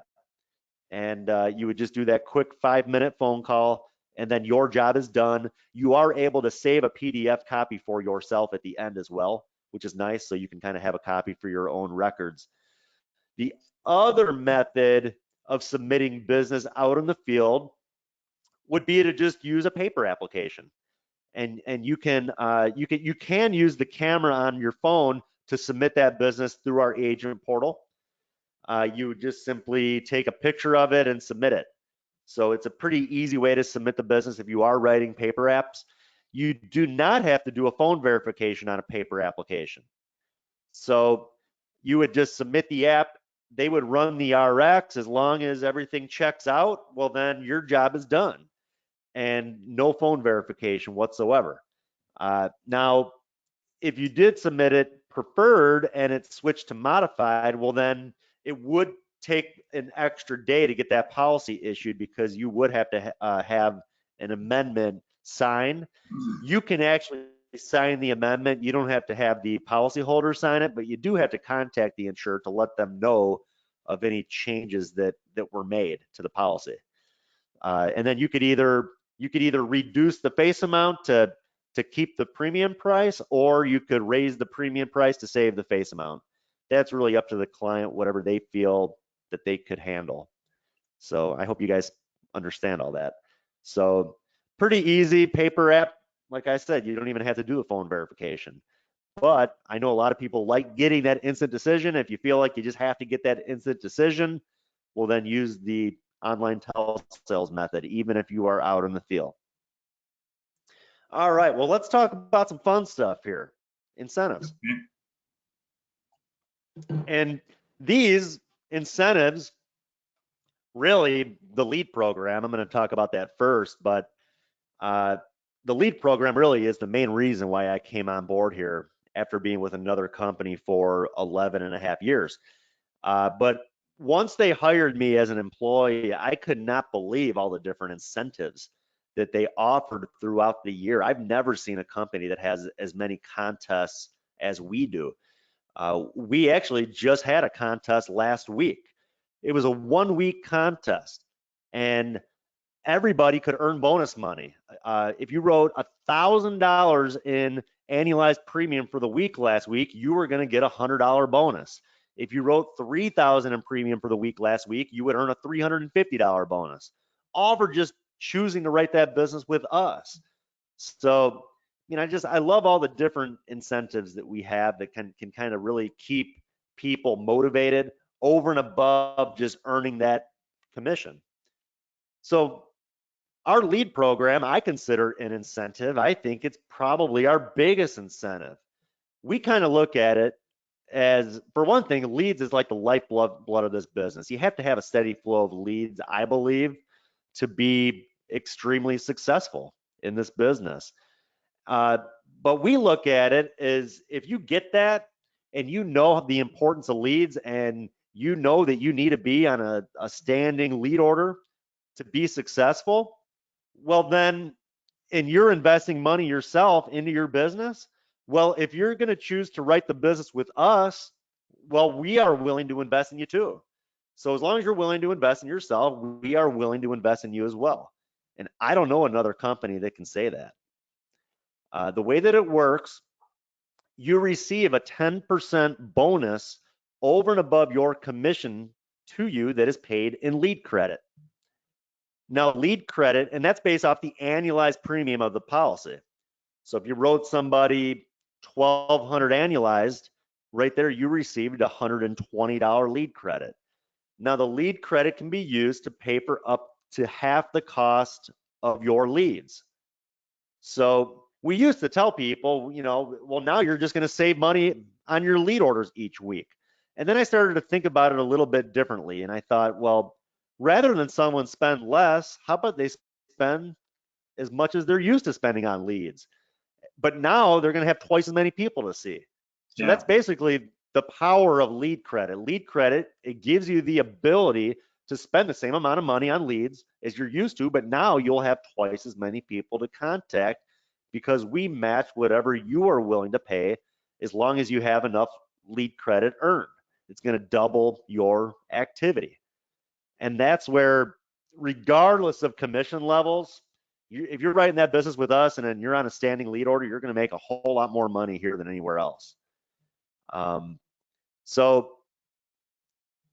and you would just do that quick 5-minute phone call, and then your job is done. You are able to save a PDF copy for yourself at the end as well, which is nice, so you can kind of have a copy for your own records. The other method of submitting business out in the field would be to just use a paper application. And you can use the camera on your phone to submit that business through our agent portal. You would just simply take a picture of it and submit it. So it's a pretty easy way to submit the business if you are writing paper apps. You do not have to do a phone verification on a paper application. So you would just submit the app. They would run the RX. As long as everything checks out, well, then your job is done. And no phone verification whatsoever. Now, if you did submit it preferred and it switched to modified, well, then it would take an extra day to get that policy issued because you would have to have an amendment signed. You can actually sign the amendment. You don't have to have the policyholder sign it, but you do have to contact the insured to let them know of any changes that were made to the policy. And then you could either reduce the face amount to keep the premium price, or you could raise the premium price to save the face amount. That's really up to the client, whatever they feel that they could handle. So I hope you guys understand all that. So pretty easy paper app. Like I said, you don't even have to do a phone verification. But I know a lot of people like getting that instant decision. If you feel like you just have to get that instant decision, well, then use the online telesales method, even if you are out in the field. All right, well, let's talk about some fun stuff here. Incentives. And these incentives, really the LEAD program, I'm going to talk about that first, but the LEAD program really is the main reason why I came on board here after being with another company for 11 and a half years. But once they hired me as an employee, I could not believe all the different incentives that they offered throughout the year. I've never seen a company that has as many contests as we do. We actually just had a contest last week. It was a 1-week contest, and everybody could earn bonus money. If you wrote $1,000 in annualized premium for the week last week, you were going to get a $100 bonus. If you wrote $3,000 in premium for the week last week, you would earn a $350 bonus, all for just choosing to write that business with us. So, I love all the different incentives that we have that can kind of really keep people motivated over and above just earning that commission. So our lead program, I consider an incentive. I think it's probably our biggest incentive. We kind of look at it as, for one thing, leads is like the lifeblood of this business. You have to have a steady flow of leads, I believe, to be extremely successful in this business. But we look at it as, if you get that and you know the importance of leads and you know that you need to be on a standing lead order to be successful, well then, and you're investing money yourself into your business, well, if you're going to choose to write the business with us, well, we are willing to invest in you too. So as long as you're willing to invest in yourself, we are willing to invest in you as well. And I don't know another company that can say that. The way that it works, you receive a 10% bonus over and above your commission to you that is paid in lead credit. Now, lead credit, and that's based off the annualized premium of the policy. So if you wrote somebody $1,200 annualized, right there, you received a $120 lead credit. Now, the lead credit can be used to pay for up to half the cost of your leads. So we used to tell people, well, now you're just going to save money on your lead orders each week. And then I started to think about it a little bit differently. And I thought, well, rather than someone spend less, how about they spend as much as they're used to spending on leads? But now they're going to have twice as many people to see. So that's basically the power of lead credit. Lead credit, it gives you the ability to spend the same amount of money on leads as you're used to, but now you'll have twice as many people to contact because we match whatever you are willing to pay as long as you have enough lead credit earned. It's going to double your activity. And that's where, regardless of commission levels, if you're writing that business with us and then you're on a standing lead order, you're going to make a whole lot more money here than anywhere else. So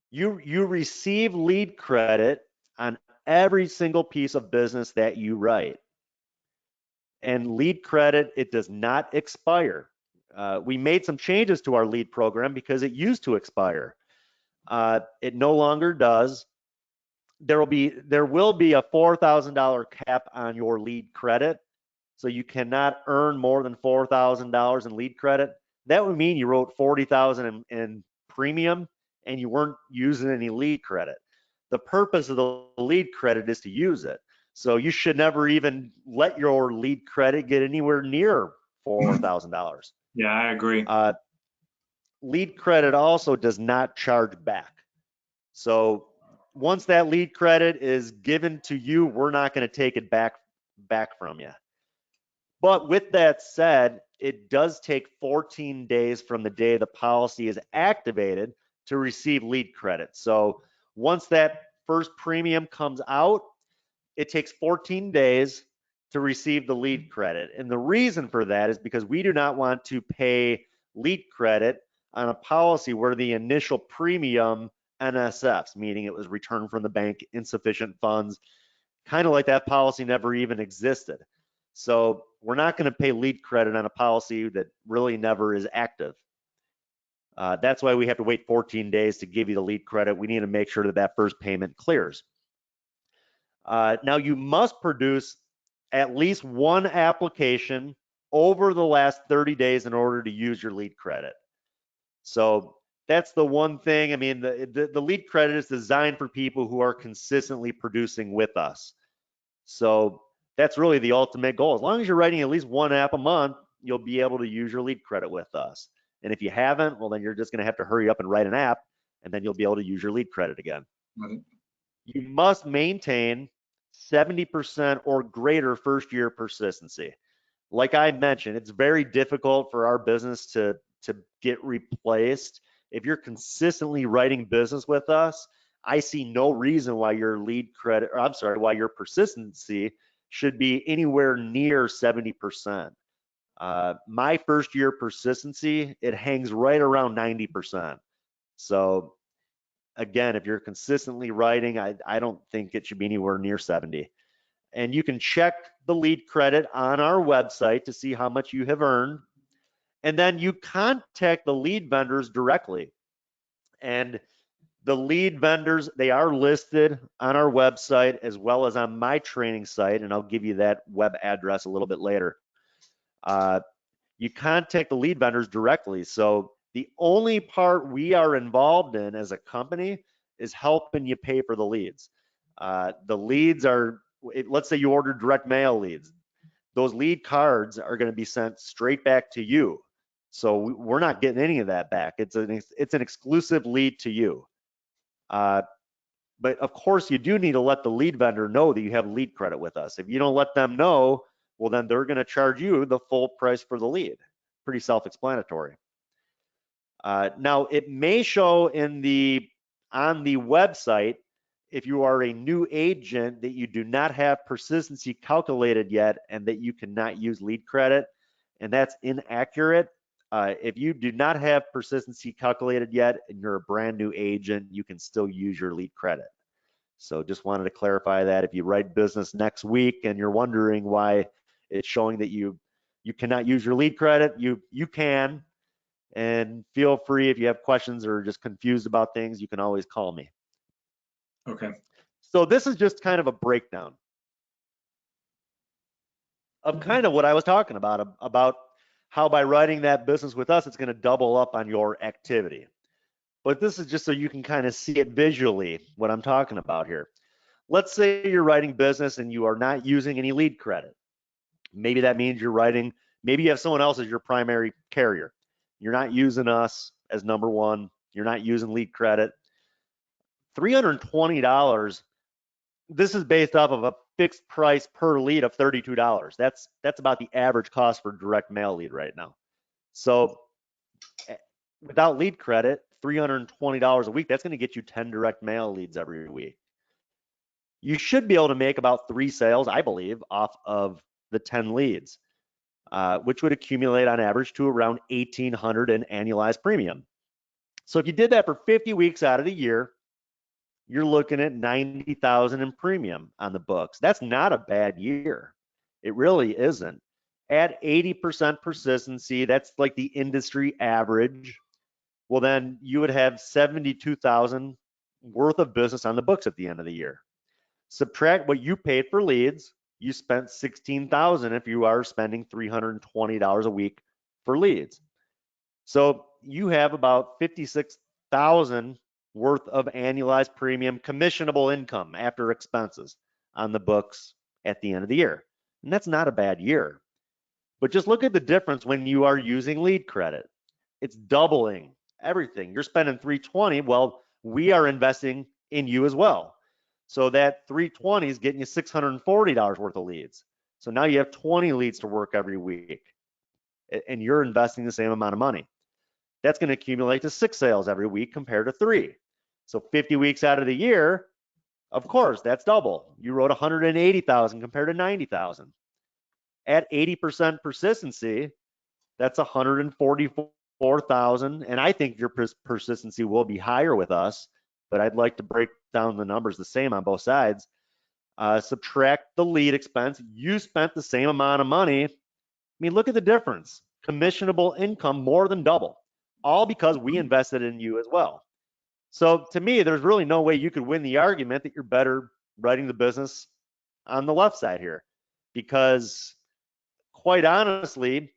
you receive lead credit on every single piece of business that you write. And lead credit, it does not expire. We made some changes to our lead program because it used to expire. It no longer does. There will be a $4,000 cap on your lead credit. So you cannot earn more than $4,000 in lead credit. That would mean you wrote $40,000 in premium and you weren't using any lead credit. The purpose of the lead credit is to use it. So you should never even let your lead credit get anywhere near $4,000. Yeah, I agree. Lead credit also does not charge back. So once that lead credit is given to you, we're not going to take it back from you. But with that said, it does take 14 days from the day the policy is activated to receive lead credit. So once that first premium comes out, it takes 14 days to receive the lead credit. And the reason for that is because we do not want to pay lead credit on a policy where the initial premium NSFs, meaning it was returned from the bank, insufficient funds, kind of like that policy never even existed. So we're not going to pay lead credit on a policy that really never is active. That's why we have to wait 14 days to give you the lead credit. We need to make sure that that first payment clears. Now you must produce at least one application over the last 30 days in order to use your lead credit. So that's the one thing. I mean, the lead credit is designed for people who are consistently producing with us. So that's really the ultimate goal. As long as you're writing at least one app a month, you'll be able to use your lead credit with us. And if you haven't, well, then you're just going to have to hurry up and write an app, and then you'll be able to use your lead credit again. Right. You must maintain 70% or greater first year persistency. Like I mentioned, it's very difficult for our business to get replaced. If you're consistently writing business with us, I see no reason why your lead credit, or I'm sorry, why your persistency should be anywhere near 70%. My first year persistency, it hangs right around 90%. So again, if you're consistently writing, I don't think it should be anywhere near 70. And you can check the lead credit on our website to see how much you have earned. And then you contact the lead vendors directly. And the lead vendors, they are listed on our website as well as on my training site, and I'll give you that web address a little bit later. You contact the lead vendors directly. So the only part we are involved in as a company is helping you pay for the leads. The leads are, let's say you order direct mail leads. Those lead cards are going to be sent straight back to you. So we're not getting any of that back. It's an exclusive lead to you. But of course, you do need to let the lead vendor know that you have lead credit with us. If you don't let them know, well, then they're going to charge you the full price for the lead. Pretty self-explanatory. Now, it may show on the website, if you are a new agent, that you do not have persistency calculated yet and that you cannot use lead credit, and that's inaccurate. If you do not have persistency calculated yet and you're a brand new agent, you can still use your lead credit. So just wanted to clarify that. If you write business next week and you're wondering why it's showing that you cannot use your lead credit, you can. And feel free, if you have questions or just confused about things, you can always call me. Okay. So this is just kind of a breakdown of kind of what I was talking about how by writing that business with us, it's going to double up on your activity. But this is just so you can kind of see it visually, what I'm talking about here. Let's say you're writing business and you are not using any lead credit. Maybe that means maybe you have someone else as your primary carrier. You're not using us as number one. You're not using lead credit. $320, this is based off of a fixed price per lead of $32. That's about the average cost for direct mail lead right now. So without lead credit, $320 a week, that's going to get you 10 direct mail leads every week. You should be able to make about 3 sales, I believe, off of the 10 leads, which would accumulate on average to around $1,800 in annualized premium. So if you did that for 50 weeks out of the year, you're looking at $90,000 in premium on the books. That's not a bad year. It really isn't. At 80% persistency, that's like the industry average. Well, then you would have $72,000 worth of business on the books at the end of the year. Subtract what you paid for leads. You spent $16,000 if you are spending $320 a week for leads. So you have about $56,000 worth of annualized premium commissionable income after expenses on the books at the end of the year. And that's not a bad year. But just look at the difference when you are using lead credit. It's doubling everything. You're spending $320. Well, we are investing in you as well. So that $320 is getting you $640 worth of leads. So now you have 20 leads to work every week, and you're investing the same amount of money. That's going to accumulate to 6 sales every week compared to 3. So 50 weeks out of the year, of course, that's double. You wrote 180,000 compared to 90,000. At 80% persistency, that's 144,000. And I think your persistency will be higher with us, but I'd like to break down the numbers the same on both sides. Subtract the lead expense. You spent the same amount of money. I mean, look at the difference. Commissionable income more than double, all because we invested in you as well. So to me, there's really no way you could win the argument that you're better writing the business on the left side here, because quite honestly,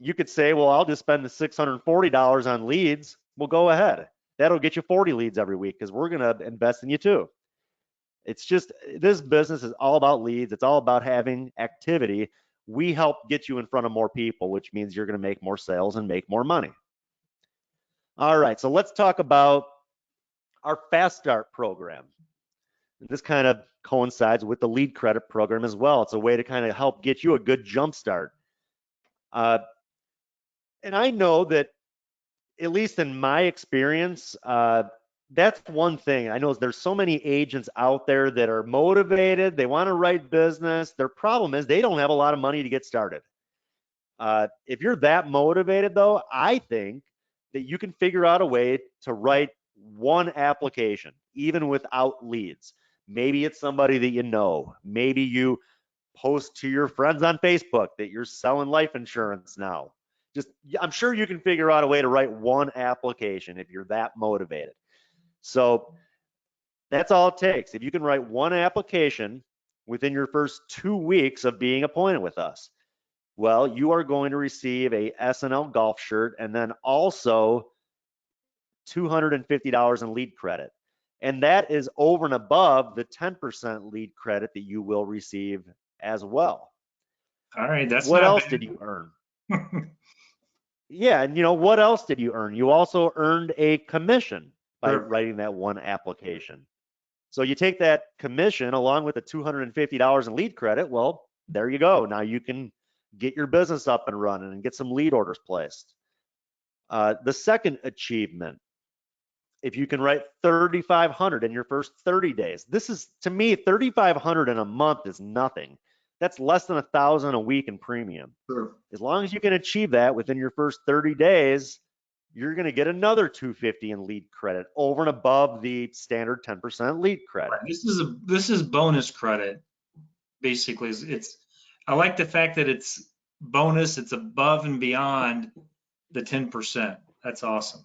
you could say, well, I'll just spend the $640 on leads. Well, go ahead. That'll get you 40 leads every week because we're going to invest in you too. It's just, this business is all about leads. It's all about having activity. We help get you in front of more people, which means you're going to make more sales and make more money. All right, so let's talk about our Fast Start program. This kind of coincides with the lead credit program as well. It's a way to kind of help get you a good jump start. And I know that, at least in my experience, that's one thing. I know there's so many agents out there that are motivated. They want to write business. Their problem is they don't have a lot of money to get started. If you're that motivated, though, I think that you can figure out a way to write one application, even without leads. Maybe it's somebody that you know. Maybe you post to your friends on Facebook that you're selling life insurance now. I'm sure you can figure out a way to write one application if you're that motivated. So that's all it takes. If you can write one application within your first 2 weeks of being appointed with us, well, you are going to receive a SNL golf shirt and then also $250 in lead credit. And that is over and above the 10% lead credit that you will receive as well. All right, that's what not else bad. did you earn? Yeah, and what else did you earn? You also earned a commission by writing that one application. So you take that commission along with the $250 in lead credit, well, there you go. Now you can get your business up and running and get some lead orders placed. The second achievement, if you can write 3,500 in your first 30 days, this is, to me, 3,500 in a month is nothing. That's less than $1,000 a week in premium. Sure. As long as you can achieve that within your first 30 days, you're going to get another $250 in lead credit over and above the standard 10% lead credit. Right. This is bonus credit, basically. I like the fact that it's bonus. It's above and beyond the 10%. That's awesome.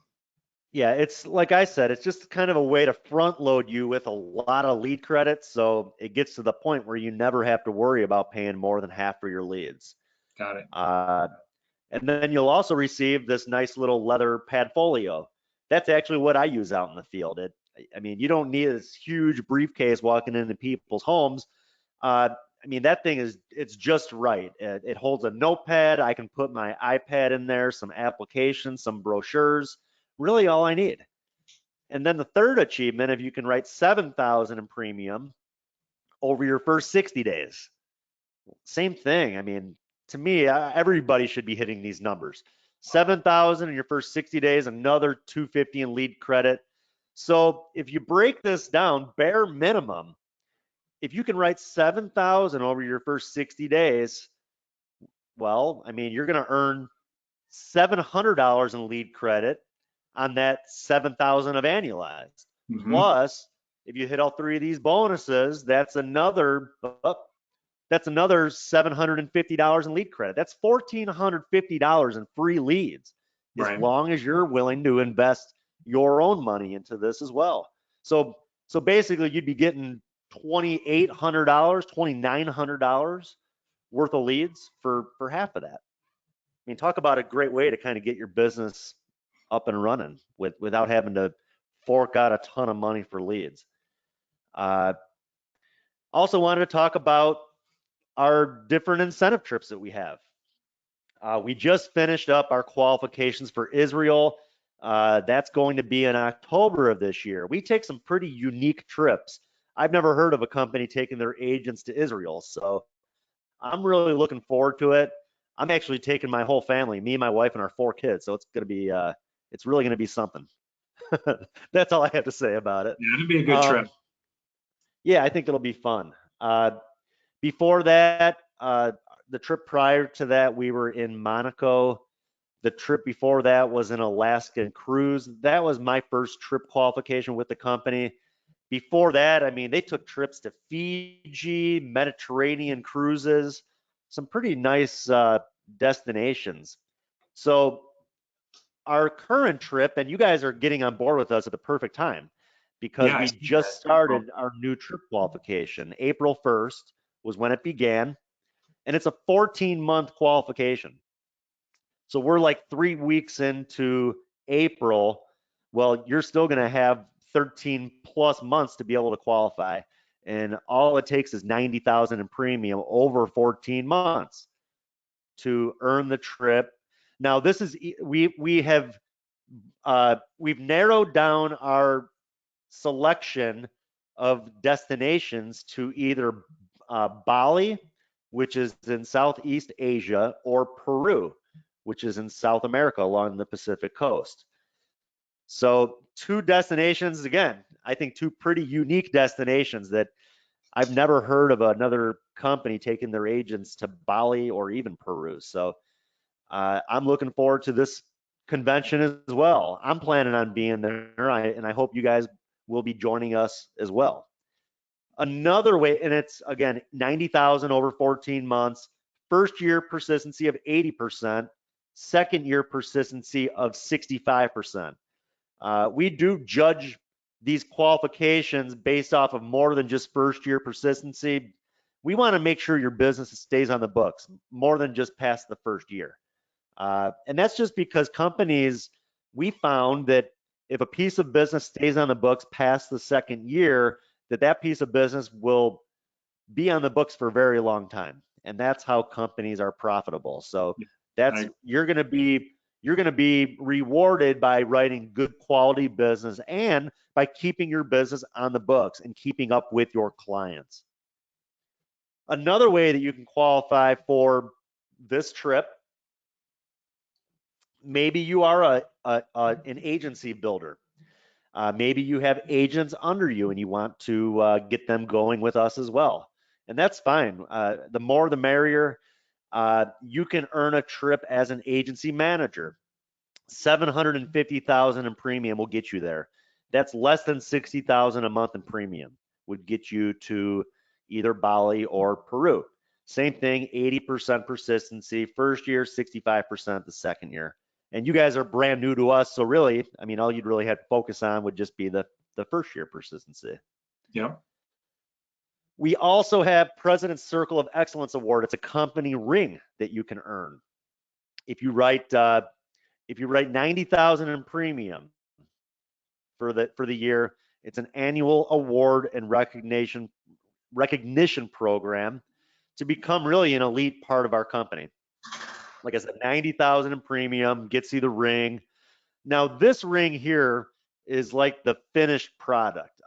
Yeah, it's like I said, it's just kind of a way to front load you with a lot of lead credits, so it gets to the point where you never have to worry about paying more than half for your leads. Got it. And then you'll also receive this nice little leather padfolio. That's actually what I use out in the field. I mean, you don't need this huge briefcase walking into people's homes. I mean, that thing it's just right. It holds a notepad. I can put my iPad in there, some applications, some brochures, really all I need. And then the third achievement, if you can write 7,000 in premium over your first 60 days, same thing. I mean, to me, everybody should be hitting these numbers. 7,000 in your first 60 days, another 250 in lead credit. So if you break this down, bare minimum, if you can write 7,000 over your first 60 days, well, I mean, you're going to earn $700 in lead credit on that 7,000 of annualized. Mm-hmm. Plus, if you hit all three of these bonuses, that's another $750 in lead credit. That's $1,450 in free leads, as long as you're willing to invest your own money into this as well. So basically, you'd be getting $2,800, $2,900 worth of leads for half of that. I mean, talk about a great way to kind of get your business up and running without having to fork out a ton of money for leads. Also wanted to talk about our different incentive trips that we have. We just finished up our qualifications for Israel. That's going to be in October of this year. We take some pretty unique trips. I've never heard of a company taking their agents to Israel, so I'm really looking forward to it. I'm actually taking my whole family, me, my wife, and our 4 kids, so it's going to be, it's really going to be something. That's all I have to say about it. Yeah, it'll be a good trip. Yeah, I think it'll be fun. Before that, the trip prior to that, we were in Monaco. The trip before that was an Alaskan cruise. That was my first trip qualification with the company. Before that, I mean, they took trips to Fiji, Mediterranean cruises, some pretty nice destinations. So our current trip, and you guys are getting on board with us at the perfect time, because we just started our new trip qualification. April 1st was when it began, and it's a 14-month qualification. So we're like 3 weeks into April. Well, you're still going to have 13 plus months to be able to qualify, and all it takes is 90,000 in premium over 14 months to earn the trip. Now, this is we've narrowed down our selection of destinations to either Bali, which is in Southeast Asia, or Peru, which is in South America along the Pacific coast. So 2 destinations, again, I think 2 pretty unique destinations that I've never heard of another company taking their agents to Bali or even Peru. So I'm looking forward to this convention as well. I'm planning on being there, and I hope you guys will be joining us as well. Another way, and it's again 90,000 over 14 months, first year persistency of 80%, second year persistency of 65%. We do judge these qualifications based off of more than just first year persistency. We want to make sure your business stays on the books more than just past the first year. And that's just because companies, we found that if a piece of business stays on the books past the second year, that piece of business will be on the books for a very long time. And that's how companies are profitable. So that's, you're going to be rewarded by writing good quality business and by keeping your business on the books and keeping up with your clients. Another way that you can qualify for this trip, maybe you are an agency builder. Maybe you have agents under you and you want to get them going with us as well. And that's fine. The more the merrier. You can earn a trip as an agency manager. $750,000 in premium will get you there. That's less than $60,000 a month in premium would get you to either Bali or Peru. Same thing, 80% persistency, first year, 65% the second year. And you guys are brand new to us, so really, I mean, all you'd really have to focus on would just be the first year persistency. Yeah. We also have President's Circle of Excellence Award. It's a company ring that you can earn. If you write 90,000 in premium for the year, it's an annual award and recognition program to become really an elite part of our company. Like I said, 90,000 in premium gets you the ring. Now this ring here is like the finished product.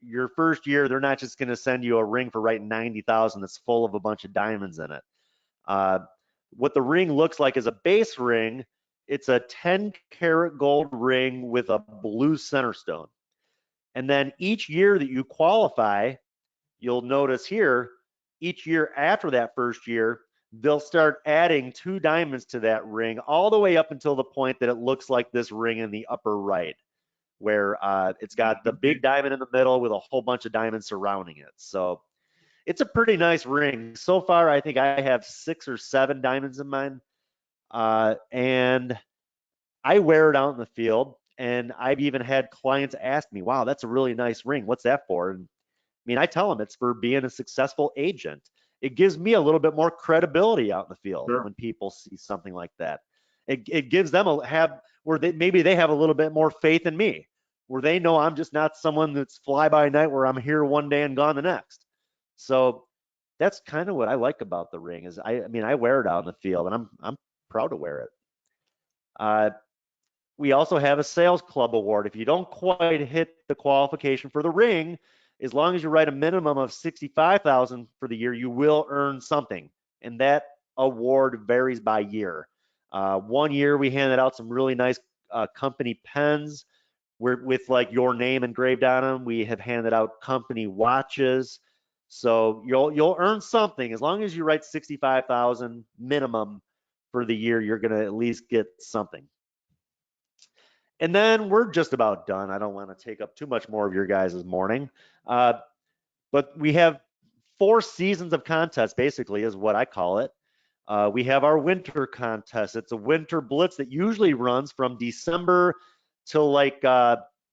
Your first year, they're not just going to send you a ring for writing 90,000 that's full of a bunch of diamonds in it. What the ring looks like is a base ring. It's a 10-karat gold ring with a blue center stone. And then each year that you qualify, you'll notice here, each year after that first year, they'll start adding 2 diamonds to that ring all the way up until the point that it looks like this ring in the upper right, where it's got the big diamond in the middle with a whole bunch of diamonds surrounding it. So it's a pretty nice ring. So far, I think I have 6 or 7 diamonds in mine. And I wear it out in the field. And I've even had clients ask me, wow, that's a really nice ring. What's that for? And I mean, I tell them it's for being a successful agent. It gives me a little bit more credibility out in the field when people see something like that. It gives them maybe they have a little bit more faith in me, where they know I'm just not someone that's fly by night where I'm here one day and gone the next. So that's kind of what I like about the ring is I mean, I wear it out in the field and I'm proud to wear it. We also have a sales club award. If you don't quite hit the qualification for the ring, as long as you write a minimum of 65,000 for the year, you will earn something. And that award varies by year. One year we handed out some really nice company pens with like your name engraved on them. We have handed out company watches. So you'll earn something as long as you write 65,000 minimum for the year. You're going to at least get something. And then we're just about done. I don't want to take up too much more of your guys' morning. But we have 4 seasons of contests, basically, is what I call it. We have our winter contest. It's a winter blitz that usually runs from December till like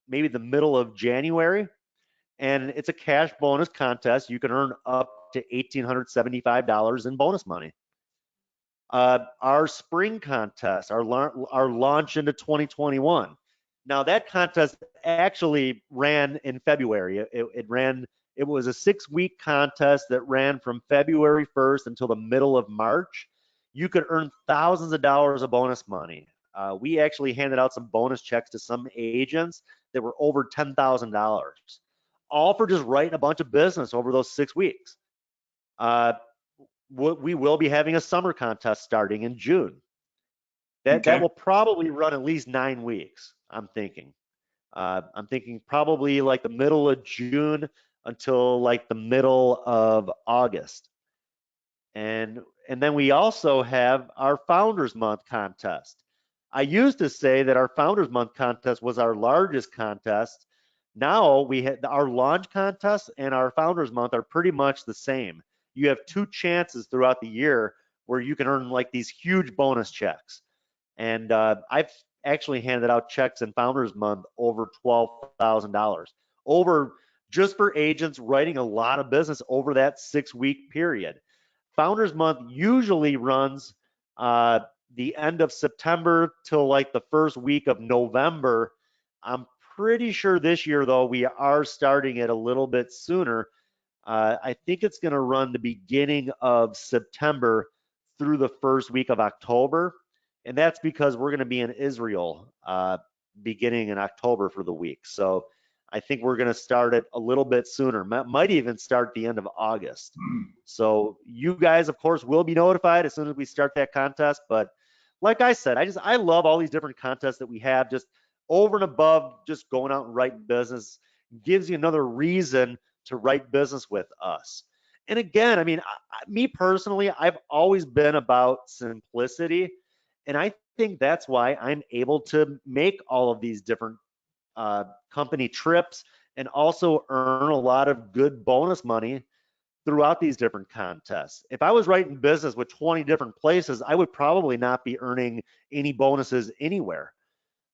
maybe the middle of January. And it's a cash bonus contest. You can earn up to $1,875 in bonus money. Our spring contest, our launch into 2021. Now that contest actually ran in February. It was a 6-week contest that ran from February 1st until the middle of March. You could earn thousands of dollars of bonus money. We actually handed out some bonus checks to some agents that were over $10,000, all for just writing a bunch of business over those 6 weeks. We will be having a summer contest starting in June. That will probably run at least 9 weeks, I'm thinking. I'm thinking probably like the middle of June until like the middle of August. And then we also have our Founders Month contest. I used to say that our Founders Month contest was our largest contest. Now we had our launch contest and our Founders Month are pretty much the same. You have 2 chances throughout the year where you can earn like these huge bonus checks. And I've actually handed out checks in Founders Month over $12,000, over just for agents writing a lot of business over that 6-week period. Founders Month usually runs the end of September till like the first week of November. I'm pretty sure this year, though, we are starting it a little bit sooner. I think it's going to run the beginning of September through the first week of October. And that's because we're going to be in Israel beginning in October for the week. So I think we're going to start it a little bit sooner. Might even start the end of August. So you guys, of course, will be notified as soon as we start that contest. But like I said, I love all these different contests that we have. Just over and above just going out and writing business gives you another reason to write business with us. And again, I mean, me personally, I've always been about simplicity. And I think that's why I'm able to make all of these different company trips and also earn a lot of good bonus money throughout these different contests. If I was writing business with 20 different places, I would probably not be earning any bonuses anywhere.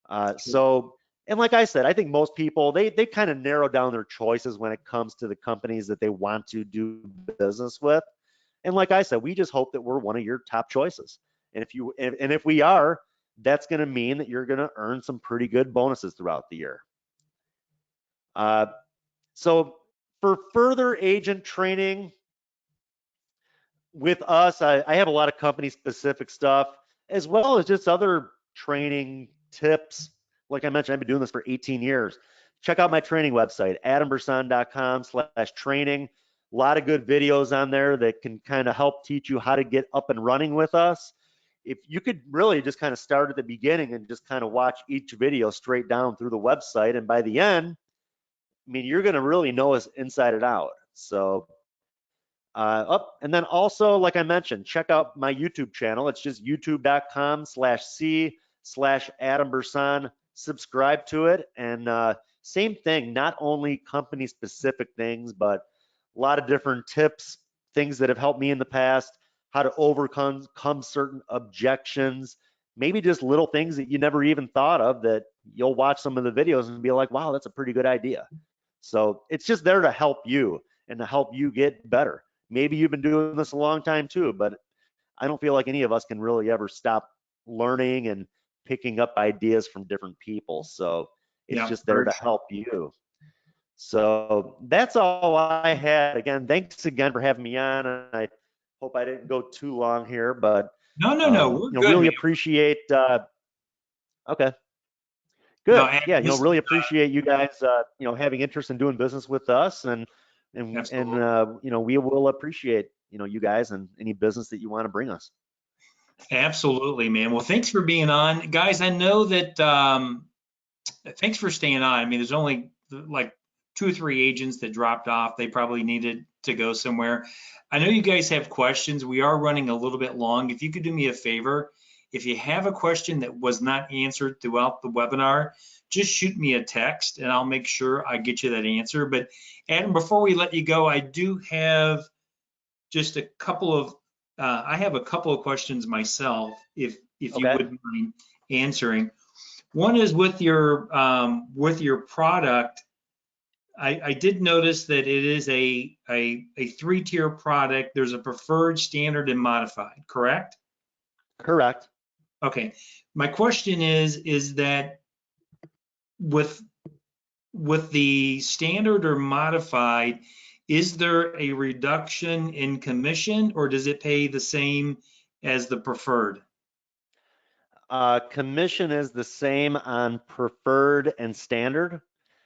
And like I said, I think most people, they kind of narrow down their choices when it comes to the companies that they want to do business with. And like I said, we just hope that we're one of your top choices. And if we are, that's going to mean that you're going to earn some pretty good bonuses throughout the year. So for further agent training with us, I have a lot of company specific stuff, as well as just other training tips. Like I mentioned, I've been doing this for 18 years. Check out my training website, adambersan.com/training. A lot of good videos on there that can kind of help teach you how to get up and running with us. If you could really just kind of start at the beginning and just kind of watch each video straight down through the website, and by the end, I mean, you're going to really know us inside and out. So, and then also, like I mentioned, check out my YouTube channel. It's just youtube.com/c/AdamBersan. Subscribe to it. And same thing, not only company specific things, but a lot of different tips, things that have helped me in the past, how to overcome certain objections, maybe just little things that you never even thought of that you'll watch some of the videos and be like, wow, that's a pretty good idea. So it's just there to help you and to help you get better. Maybe you've been doing this a long time too, but I don't feel like any of us can really ever stop learning and picking up ideas from different people. So it's just there to help you. So that's all I had. Again, thanks again for having me on. And I hope I didn't go too long here, but No, we're good. Really appreciate. Okay, good. No, yeah, really appreciate you guys, having interest in doing business with us, and we will appreciate you guys and any business that you want to bring us. Absolutely, man. Well, thanks for being on, guys. I know that. Thanks for staying on. I mean, there's only like 2 or 3 agents that dropped off. They probably needed to go somewhere. I know you guys have questions. We are running a little bit long. If you could do me a favor, if you have a question that was not answered throughout the webinar, just shoot me a text and I'll make sure I get you that answer. But Adam, before we let you go, I do have just a couple of, I have a couple of questions myself, if you wouldn't mind answering. One is with your product. I did notice that it is a 3-tier product. There's a preferred, standard, and modified, correct? Correct. Okay. My question is that with the standard or modified, is there a reduction in commission, or does it pay the same as the preferred? Commission is the same on preferred and standard.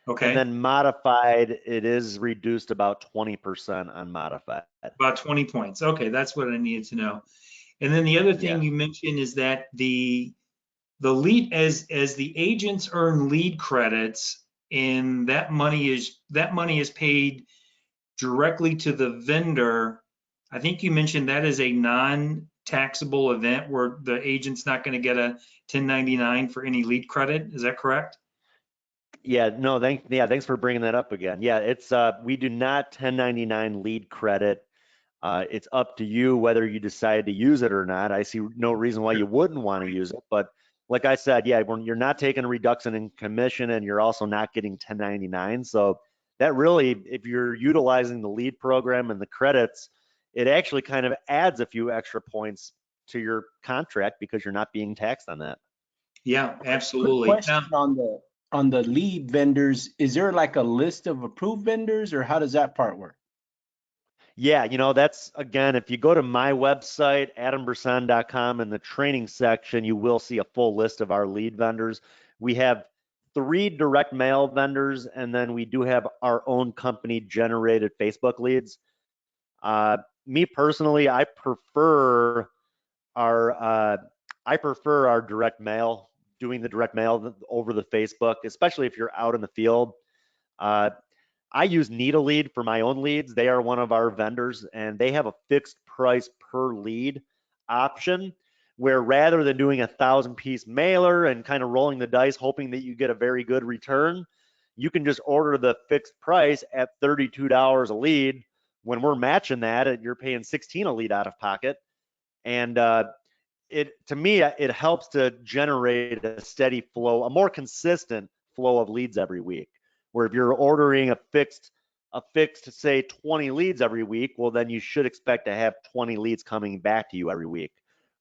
And Okay, then modified, it is reduced about 20% on modified. about 20 points. Okay, that's what I needed to know. And then the other thing Yeah. you mentioned is that the lead, as the agents earn lead credits, and that money is paid directly to the vendor. I think you mentioned that is a non-taxable event where the agent's not going to get a 1099 for any lead credit. Is that correct? Yeah, no, thanks for bringing that up again. Yeah, it's we do not 1099 lead credit. It's up to you whether you decide to use it or not. I see no reason why you wouldn't want to use it, but like I said, yeah, when you're not taking a reduction in commission and you're also not getting 1099. So that really, if you're utilizing the lead program and the credits, it actually kind of adds a few extra points to your contract because you're not being taxed on that. Yeah, Quick absolutely. question on the lead vendors. Is there like a list of approved vendors, or how does that part work? Yeah, that's, again, if you go to my website, adambersan.com, in the training section, you will see a full list of our lead vendors. We have 3 direct mail vendors, and then we do have our own company generated Facebook leads. Me personally, I prefer our direct mail, doing the direct mail over the Facebook, especially if you're out in the field. Uh, I use Need a Lead for my own leads. They are one of our vendors, and they have a fixed price per lead option, where rather than doing 1,000-piece mailer and kind of rolling the dice hoping that you get a very good return, you can just order the fixed price at $32 a lead. When we're matching that, you're paying $16 a lead out of pocket. And to me, it helps to generate a steady flow, a more consistent flow of leads every week. Where if you're ordering a fixed, say 20 leads every week, well, then you should expect to have 20 leads coming back to you every week.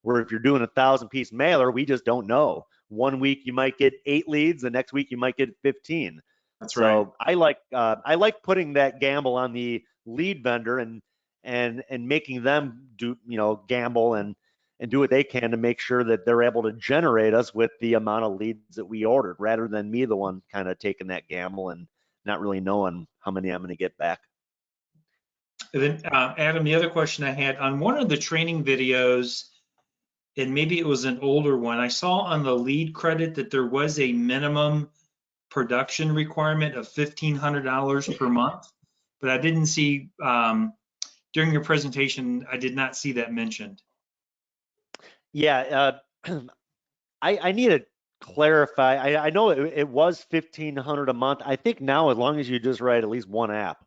Where if you're doing 1,000-piece mailer, we just don't know. One week you might get 8 leads, the next week you might get 15. That's right. So I like putting that gamble on the lead vendor and making them do, gamble and do what they can to make sure that they're able to generate us with the amount of leads that we ordered, rather than me, the one kind of taking that gamble and not really knowing how many I'm going to get back. And then, Adam, the other question I had on one of the training videos, and maybe it was an older one, I saw on the lead credit that there was a minimum production requirement of $1,500 per month, but I didn't see, during your presentation, I did not see that mentioned. Yeah, I need to clarify. I know it was 1,500 a month. I think now, as long as you just write at least one app.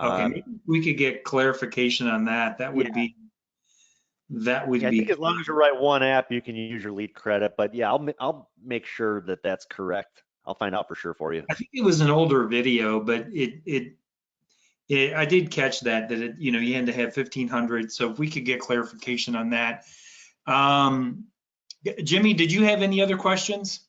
Okay, maybe we could get clarification on that. That would Yeah. be, that would Yeah, I be think as long as you write one app, you can use your lead credit. But yeah, I'll make sure that that's correct. I'll find out for sure for you. I think it was an older video, but I did catch that you had to have 1,500. So if we could get clarification on that. Jimmy, did you have any other questions?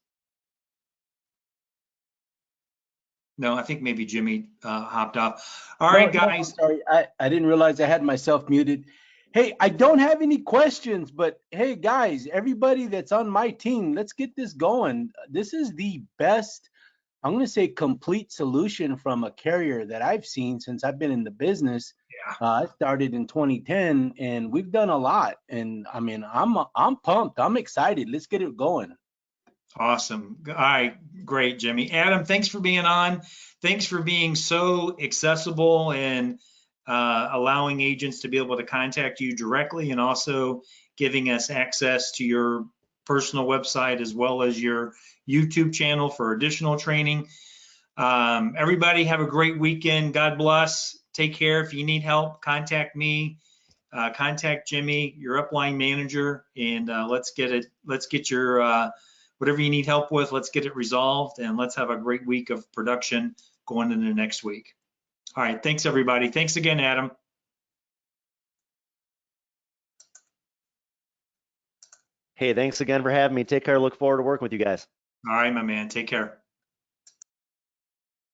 No, I think maybe Jimmy hopped off. All right, No, I'm guys. sorry. I didn't realize I had myself muted. Hey, I don't have any questions, but hey, guys, everybody that's on my team, let's get this going. This is the best, I'm going to say, complete solution from a carrier that I've seen since I've been in the business. Yeah. I started in 2010, and we've done a lot. And I mean, I'm pumped. I'm excited. Let's get it going. Awesome. All right, great, Jimmy. Adam, thanks for being on. Thanks for being so accessible and allowing agents to be able to contact you directly, and also giving us access to your personal website as well as your YouTube channel for additional training. Everybody have a great weekend. God bless. Take care. If you need help, contact me. Contact Jimmy, your upline manager, and let's get your whatever you need help with, let's get it resolved, and let's have a great week of production going into next week. All right, thanks everybody. Thanks again, Adam. Hey, thanks again for having me. Take care. Look forward to working with you guys. All right, my man, take care.